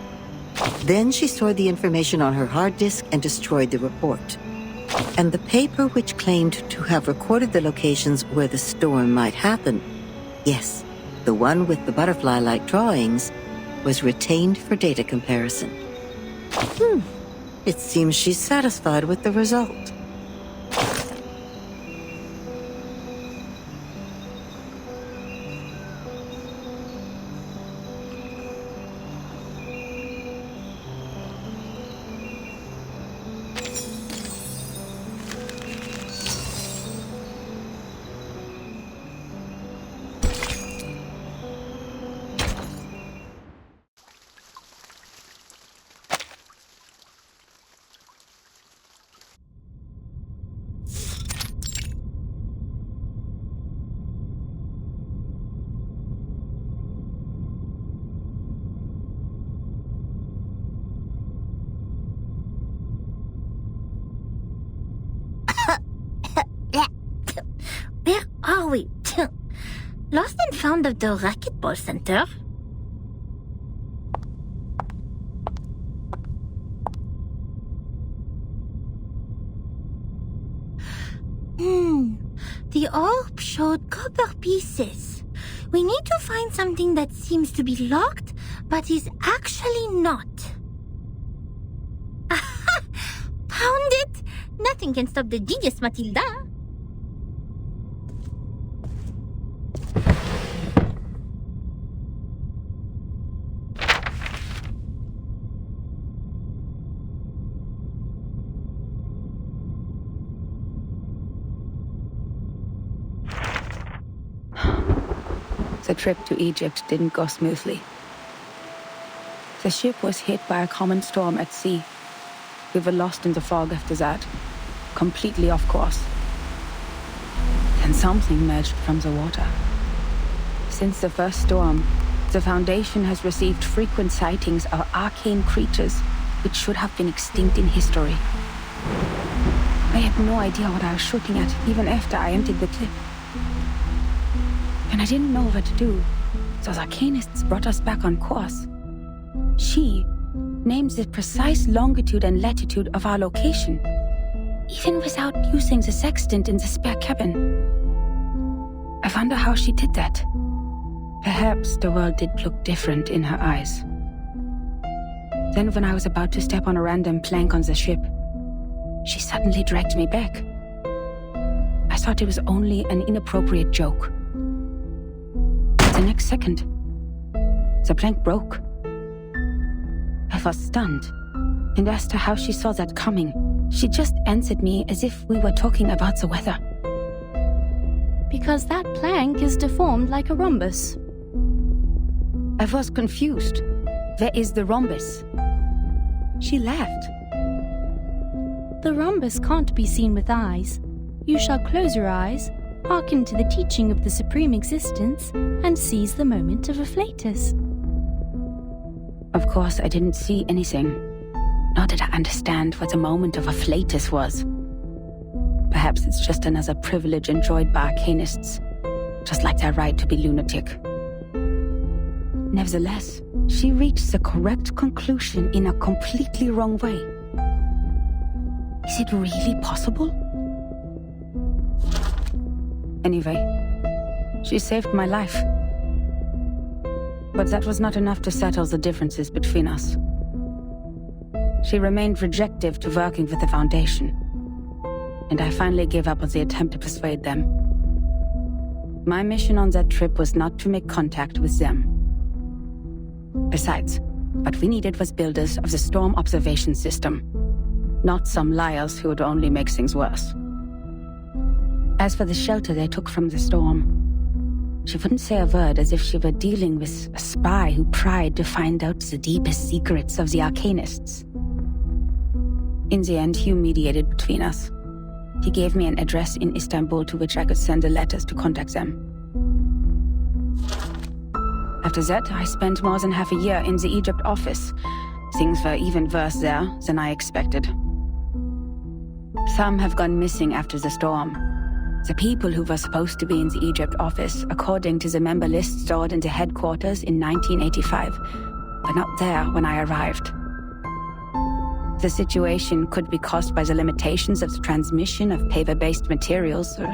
Then she stored the information on her hard disk and destroyed the report. And the paper which claimed to have recorded the locations where the storm might happen, yes, the one with the butterfly-like drawings, was retained for data comparison. It seems she's satisfied with the result. Where are we? Lost and found of the racquetball center? The orb showed copper pieces. We need to find something that seems to be locked, but is actually not. Aha! Found it! Nothing can stop the genius, Matilda. The trip to Egypt didn't go smoothly. The ship was hit by a common storm at sea. We were lost in the fog after that, completely off course. Then something emerged from the water. Since the first storm, the Foundation has received frequent sightings of arcane creatures which should have been extinct in history. I had no idea what I was shooting at, even after I emptied the clip. And I didn't know what to do, so the arcanists brought us back on course. She named the precise longitude and latitude of our location, even without using the sextant in the spare cabin. I wonder how she did that. Perhaps the world did look different in her eyes. Then when I was about to step on a random plank on the ship, she suddenly dragged me back. I thought it was only an inappropriate joke. The next second, the plank broke. I was stunned, and asked her how she saw that coming. She just answered me as if we were talking about the weather. Because that plank is deformed like a rhombus. I was confused. Where is the rhombus? She laughed. The rhombus can't be seen with eyes. You shall close your eyes, hearken to the teaching of the Supreme Existence, and seize the moment of afflatus. Of course, I didn't see anything. Nor did I understand what the moment of afflatus was. Perhaps it's just another privilege enjoyed by arcanists, just like their right to be lunatic. Nevertheless, she reached the correct conclusion in a completely wrong way. Is it really possible? Anyway, she saved my life. But that was not enough to settle the differences between us. She remained rejective to working with the Foundation, and I finally gave up on the attempt to persuade them. My mission on that trip was not to make contact with them. Besides, what we needed was builders of the storm observation system, not some liars who would only make things worse. As for the shelter they took from the storm, she wouldn't say a word, as if she were dealing with a spy who pried to find out the deepest secrets of the Arcanists. In the end, Hugh mediated between us. He gave me an address in Istanbul to which I could send the letters to contact them. After that, I spent more than half a year in the Egypt office. Things were even worse there than I expected. Some have gone missing after the storm. The people who were supposed to be in the Egypt office, according to the member list stored in the headquarters in 1985, were not there when I arrived. The situation could be caused by the limitations of the transmission of paper-based materials, or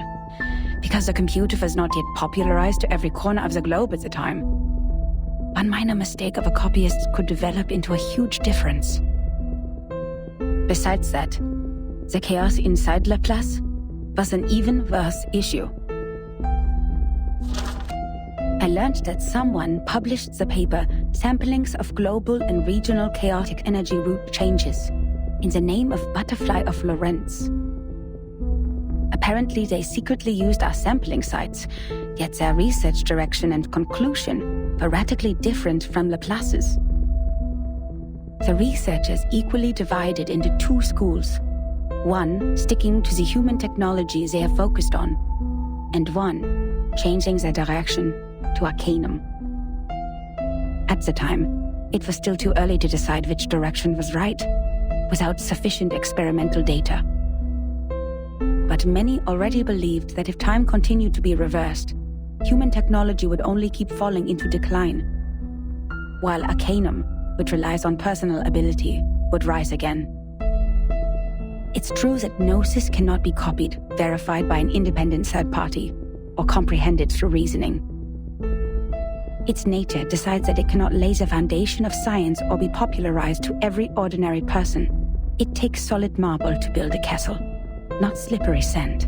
because the computer was not yet popularized to every corner of the globe at the time. One minor mistake of a copyist could develop into a huge difference. Besides that, the chaos inside Laplace was an even worse issue. I learned that someone published the paper Samplings of Global and Regional Chaotic Energy Route Changes in the name of Butterfly of Lorentz. Apparently they secretly used our sampling sites, yet their research direction and conclusion were radically different from Laplace's. The researchers equally divided into two schools, one sticking to the human technology they have focused on, and one changing their direction to Arcanum. At the time, it was still too early to decide which direction was right, without sufficient experimental data. But many already believed that if time continued to be reversed, human technology would only keep falling into decline, while Arcanum, which relies on personal ability, would rise again. It's true that Gnosis cannot be copied, verified by an independent third party, or comprehended through reasoning. Its nature decides that it cannot lay the foundation of science or be popularized to every ordinary person. It takes solid marble to build a castle, not slippery sand.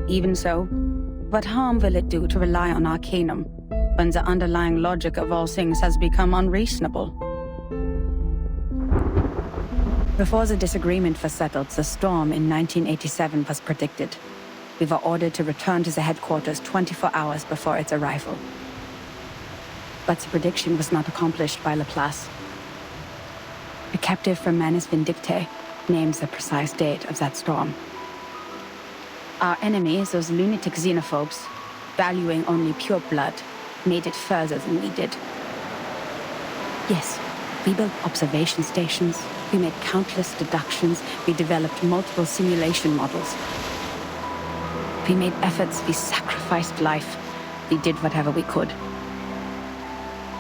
Even so, what harm will it do to rely on Arcanum when the underlying logic of all things has become unreasonable? Before the disagreement was settled, the storm in 1987 was predicted. we were ordered to return to the headquarters 24 hours before its arrival. But the prediction was not accomplished by Laplace. A captive from Manus Vindictae names the precise date of that storm. Our enemies, those lunatic xenophobes, valuing only pure blood, made it further than we did. Yes, we built observation stations, we made countless deductions, we developed multiple simulation models. We made efforts, we sacrificed life, we did whatever we could.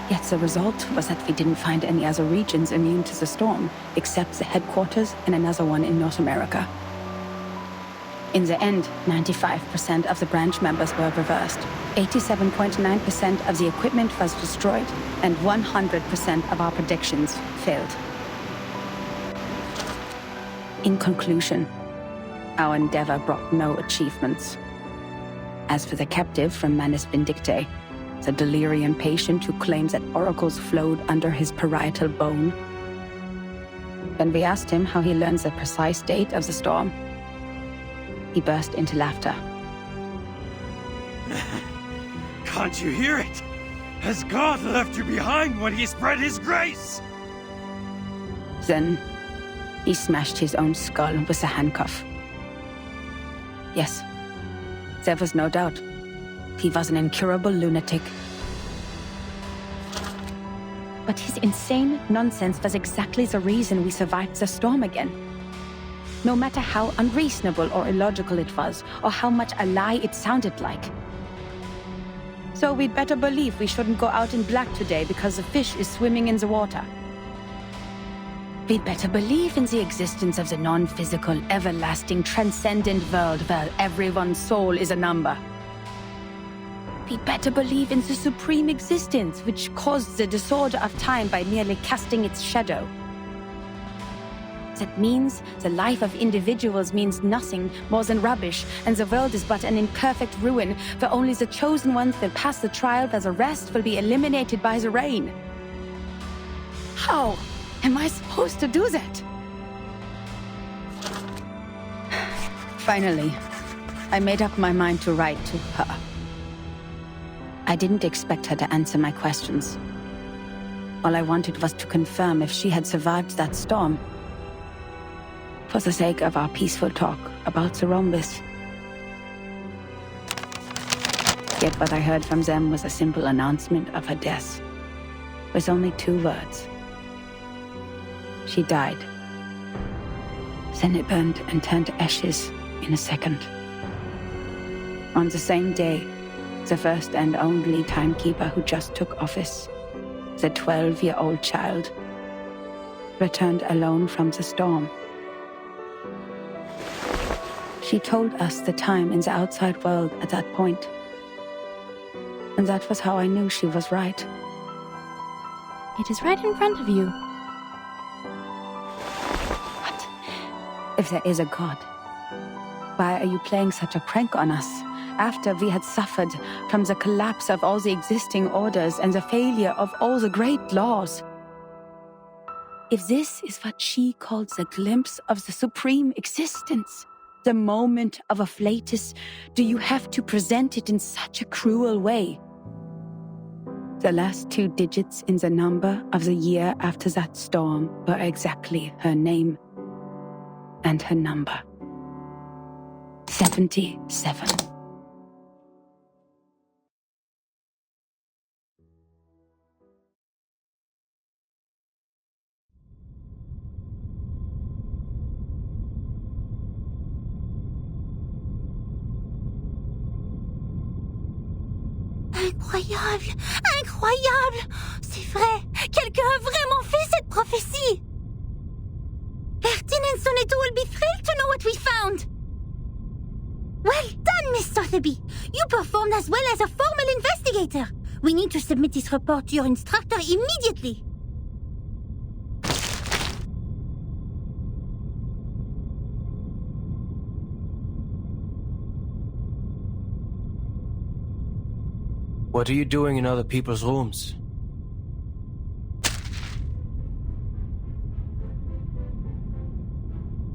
Yet the result was that we didn't find any other regions immune to the storm, except the headquarters and another one in North America. In the end, 95% of the branch members were reversed, 87.9% of the equipment was destroyed, and 100% of our predictions failed. In conclusion, our endeavor brought no achievements. As for the captive from Manus Vindictae, the delirium patient who claims that oracles flowed under his parietal bone, when we asked him how he learns the precise date of the storm, he burst into laughter. Can't you hear it? Has God left you behind when he spread his grace? Then, he smashed his own skull with a handcuff. Yes, there was no doubt. He was an incurable lunatic. But his insane nonsense was exactly the reason we survived the storm again. No matter how unreasonable or illogical it was, or how much a lie it sounded like. So we'd better believe we shouldn't go out in black today because a fish is swimming in the water. We'd better believe in the existence of the non-physical, everlasting, transcendent world where everyone's soul is a number. We'd better believe in the supreme existence which caused the disorder of time by merely casting its shadow. That means the life of individuals means nothing more than rubbish, and the world is but an imperfect ruin, where only the chosen ones will pass the trial, where the rest will be eliminated by the rain. How am I supposed to do that? Finally, I made up my mind to write to her. I didn't expect her to answer my questions. All I wanted was to confirm if she had survived that storm. For the sake of our peaceful talk about the rhombus. Yet what I heard from them was a simple announcement of her death, with only 2 words. She died. Then it burned and turned to ashes in a second. On the same day, the first and only timekeeper who just took office, the 12-year-old child, returned alone from the storm. She told us the time in the outside world at that point. And that was how I knew she was right. It is right in front of you. But if there is a God, why are you playing such a prank on us after we had suffered from the collapse of all the existing orders and the failure of all the great laws? If this is what she calls a glimpse of the supreme existence, the moment of a flatus, do you have to present it in such a cruel way? The last 2 digits in the number of the year after that storm were exactly her name and her number. 77. Incroyable! Incroyable! C'est vrai! Quelqu'un a vraiment fait cette prophétie! Ertin and Soneto will be thrilled to know what we found! Well done, Miss Sotheby! You performed as well as a formal investigator! We need to submit this report to your instructor immediately! What are you doing in other people's rooms?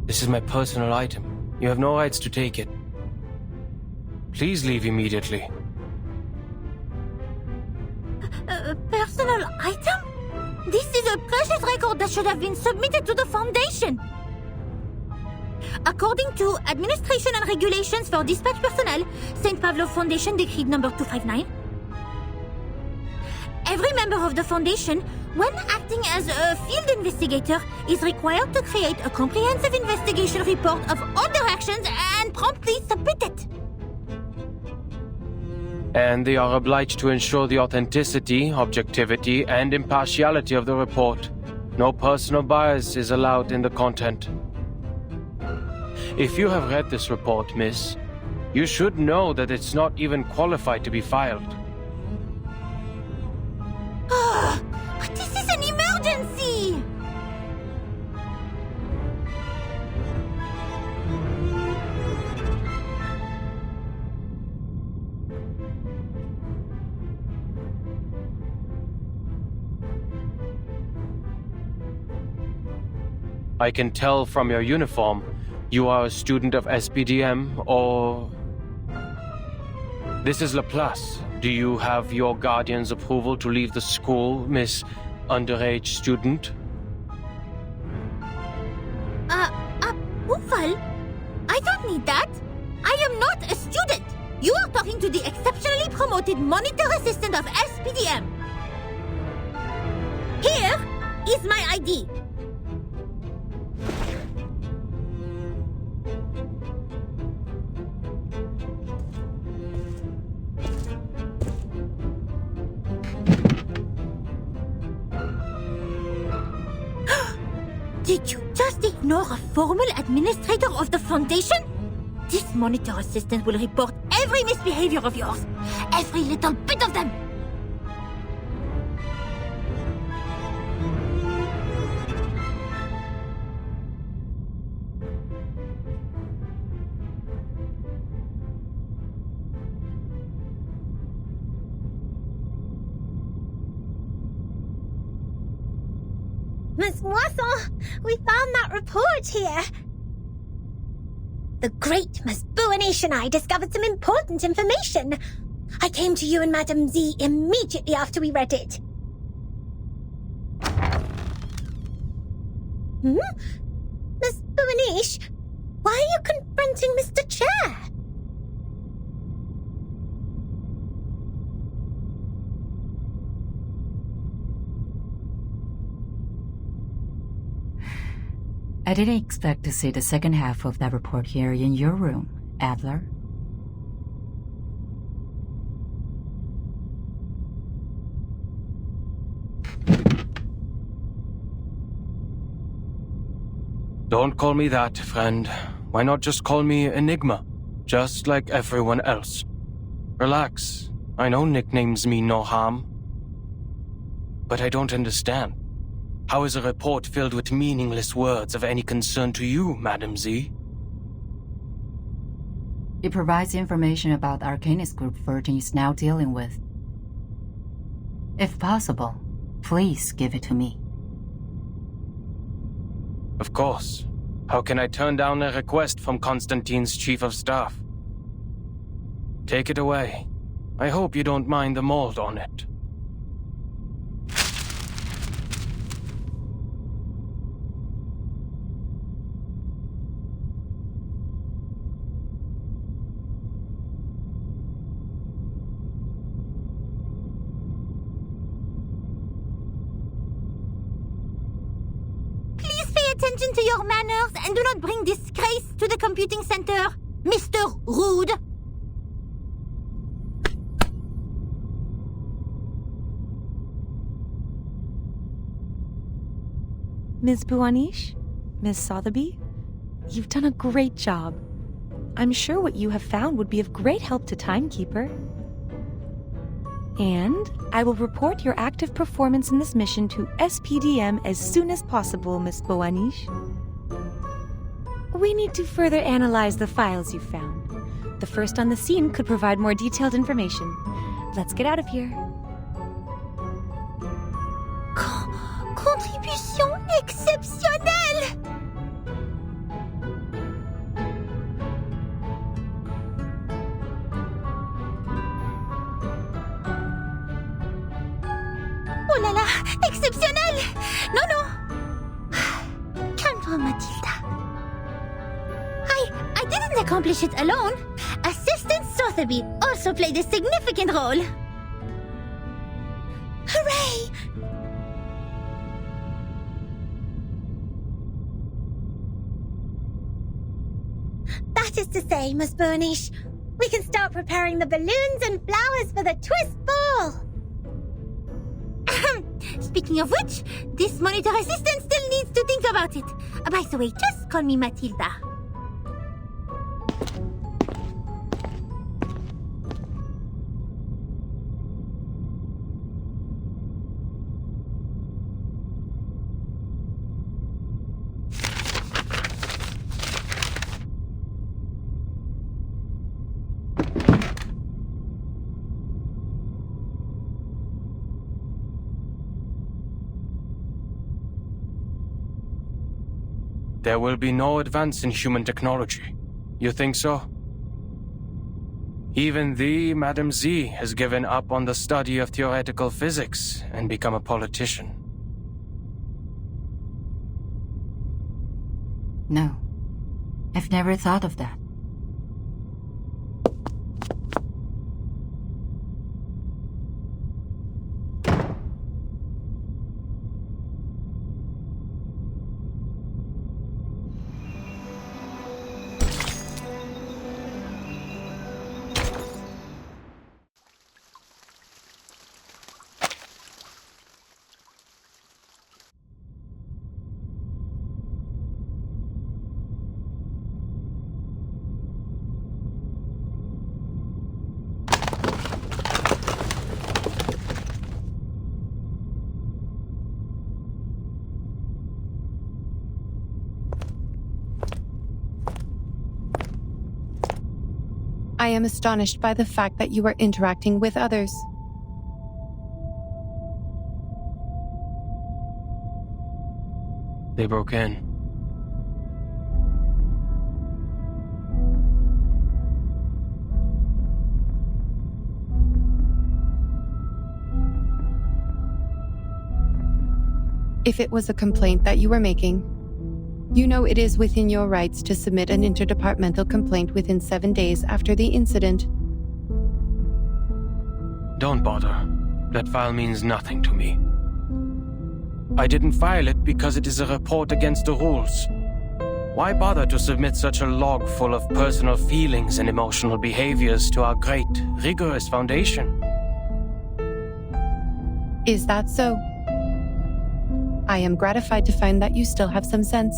This is my personal item. You have no rights to take it. Please leave immediately. Personal item? This is a precious record that should have been submitted to the Foundation. According to Administration and Regulations for Dispatch Personnel, St. Pavlov Foundation Decree number 259, every member of the Foundation, when acting as a field investigator, is required to create a comprehensive investigation report of all their actions and promptly submit it. And they are obliged to ensure the authenticity, objectivity, and impartiality of the report. No personal bias is allowed in the content. If you have read this report, miss, you should know that it's not even qualified to be filed. But this is an emergency! I can tell from your uniform you are a student of SPDM, or... This is Laplace. Do you have your guardian's approval to leave the school, Miss Underage Student? Approval? I don't need that. I am not a student. You are talking to the exceptionally promoted monitor assistant of SPDM. Here is my ID. Did you just ignore a formal administrator of the Foundation? This monitor assistant will report every misbehavior of yours. Every little bit of them. Miss Moisson, we found that report here. The great Miss Buanish and I discovered some important information. I came to you and Madame Z immediately after we read it. Miss Buanish, why are you confronting Mr. Chair? I didn't expect to see the second half of that report here in your room, Adler. Don't call me that, friend. Why not just call me Enigma? Just like everyone else. Relax. I know nicknames mean no harm. But I don't understand. How is a report filled with meaningless words of any concern to you, Madam Z? It provides information about the Arcanist group Virgin is now dealing with. If possible, please give it to me. Of course. How can I turn down a request from Constantine's chief of staff? Take it away. I hope you don't mind the mold on it. Attention to your manners and do not bring disgrace to the computing center, Mr. Rude. Ms. Buanish? Ms. Sotheby? You've done a great job. I'm sure what you have found would be of great help to Timekeeper. And I will report your active performance in this mission to SPDM as soon as possible, Miss Buanish. We need to further analyze the files you found. The first on the scene could provide more detailed information. Let's get out of here. Contribution exceptionnelle! Oh là là, exceptionnel! Non, non. Calme-toi, Matilda. I didn't accomplish it alone. Assistant Sotheby also played a significant role. Hooray! That is to say, Miss Burnish, we can start preparing the balloons and flowers for the twist ball. Speaking of which, this monitor assistant still needs to think about it. By the way, just call me Matilda. There will be no advance in human technology. You think so? Even thee, Madam Z, has given up on the study of theoretical physics and become a politician. No. I've never thought of that. I am astonished by the fact that you are interacting with others. They broke in. If it was a complaint that you were making, you know it is within your rights to submit an interdepartmental complaint within 7 days after the incident. Don't bother. That file means nothing to me. I didn't file it because it is a report against the rules. Why bother to submit such a log full of personal feelings and emotional behaviors to our great, rigorous foundation? Is that so? I am gratified to find that you still have some sense.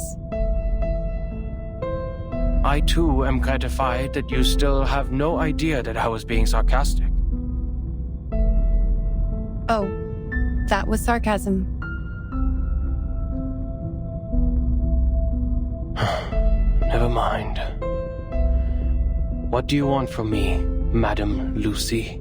I too am gratified that you still have no idea that I was being sarcastic. Oh, that was sarcasm. Never mind. What do you want from me, Madam Lucy?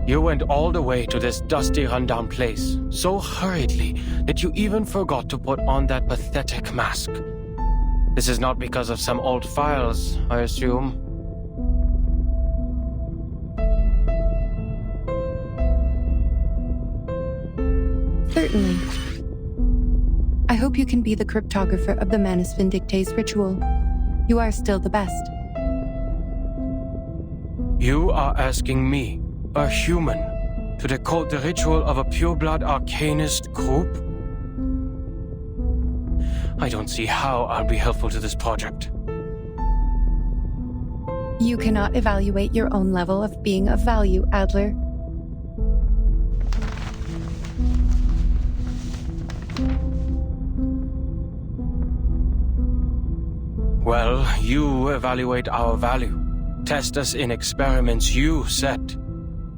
You went all the way to this dusty, rundown place so hurriedly that you even forgot to put on that pathetic mask. This is not because of some old files, I assume. Certainly. I hope you can be the cryptographer of the Manus Vindictae's ritual. You are still the best. You are asking me, a human, to decode the ritual of a pureblood arcanist group? I don't see how I'll be helpful to this project. You cannot evaluate your own level of being of value, Adler. Well, you evaluate our value. Test us in experiments you set.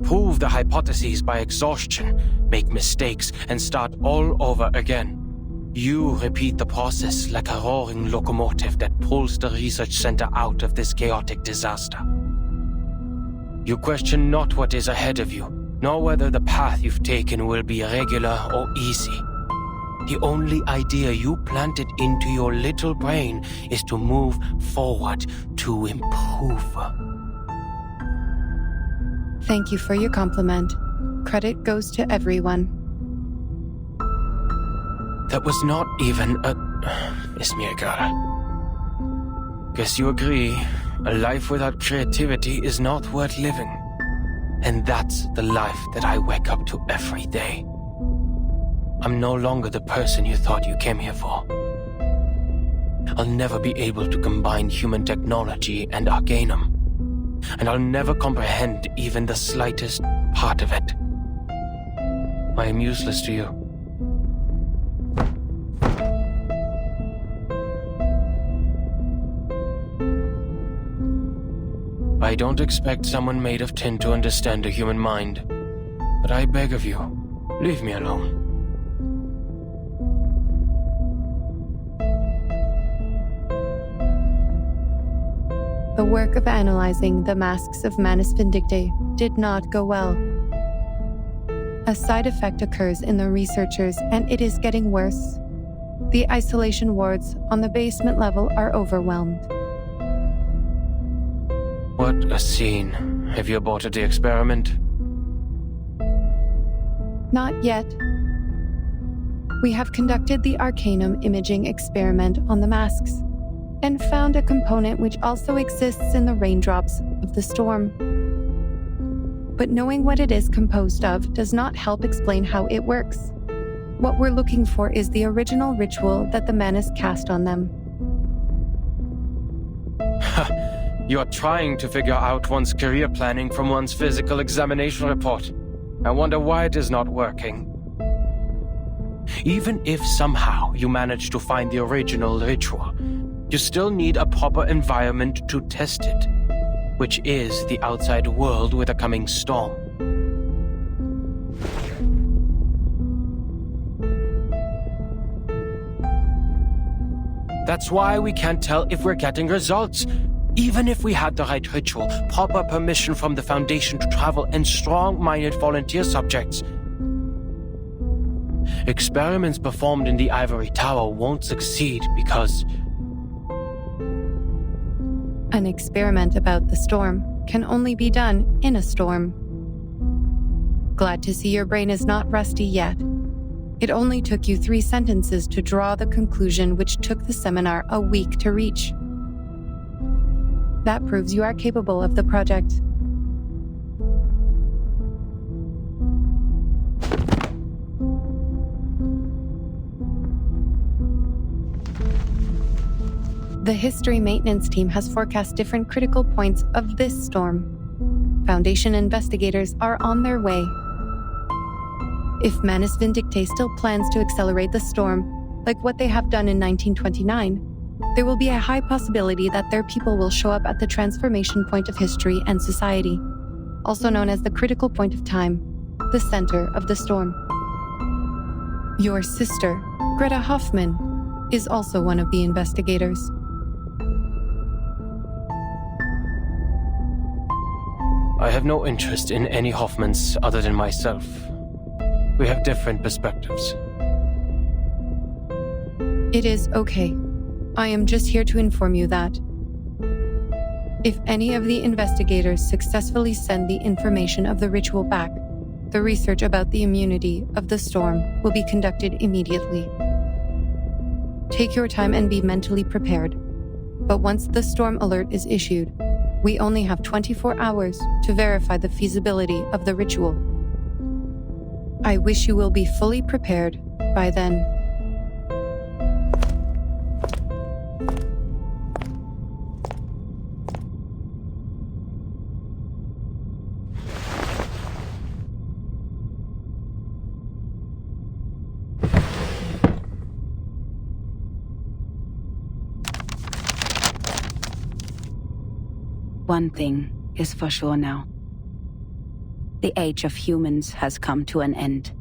Prove the hypotheses by exhaustion, make mistakes, and start all over again. You repeat the process like a roaring locomotive that pulls the research center out of this chaotic disaster. You question not what is ahead of you, nor whether the path you've taken will be regular or easy. The only idea you planted into your little brain is to move forward, to improve. Thank you for your compliment. Credit goes to everyone. That was not even a... Miss Mia girl. Guess you agree, a life without creativity is not worth living. And that's the life that I wake up to every day. I'm no longer the person you thought you came here for. I'll never be able to combine human technology and Arcanum. And I'll never comprehend even the slightest part of it. I am useless to you. I don't expect someone made of tin to understand a human mind. But I beg of you, leave me alone. The work of analyzing the masks of Manus Vindictae did not go well. A side effect occurs in the researchers, and it is getting worse. The isolation wards on the basement level are overwhelmed. What a scene. Have you aborted the experiment? Not yet. We have conducted the Arcanum imaging experiment on the masks, and found a component which also exists in the raindrops of the storm. But knowing what it is composed of does not help explain how it works. What we're looking for is the original ritual that the Manus cast on them. You're trying to figure out one's career planning from one's physical examination report. I wonder why it is not working. Even if somehow you manage to find the original ritual, you still need a proper environment to test it, which is the outside world with a coming storm. That's why we can't tell if we're getting results. Even if we had the right ritual, proper permission from the Foundation to travel, and strong-minded volunteer subjects, experiments performed in the Ivory Tower won't succeed because... An experiment about the storm can only be done in a storm. Glad to see your brain is not rusty yet. It only took you 3 sentences to draw the conclusion which took the seminar a week to reach. That proves you are capable of the project. The history maintenance team has forecast different critical points of this storm. Foundation investigators are on their way. If Manus Vindictae still plans to accelerate the storm, like what they have done in 1929, there will be a high possibility that their people will show up at the transformation point of history and society, also known as the critical point of time, the center of the storm. Your sister, Greta Hoffman, is also one of the investigators. I have no interest in any Hoffmans other than myself. We have different perspectives. It is okay. I am just here to inform you that if any of the investigators successfully send the information of the ritual back, the research about the immunity of the storm will be conducted immediately. Take your time and be mentally prepared. But once the storm alert is issued, we only have 24 hours to verify the feasibility of the ritual. I wish you will be fully prepared by then. One thing is for sure now. The age of humans has come to an end.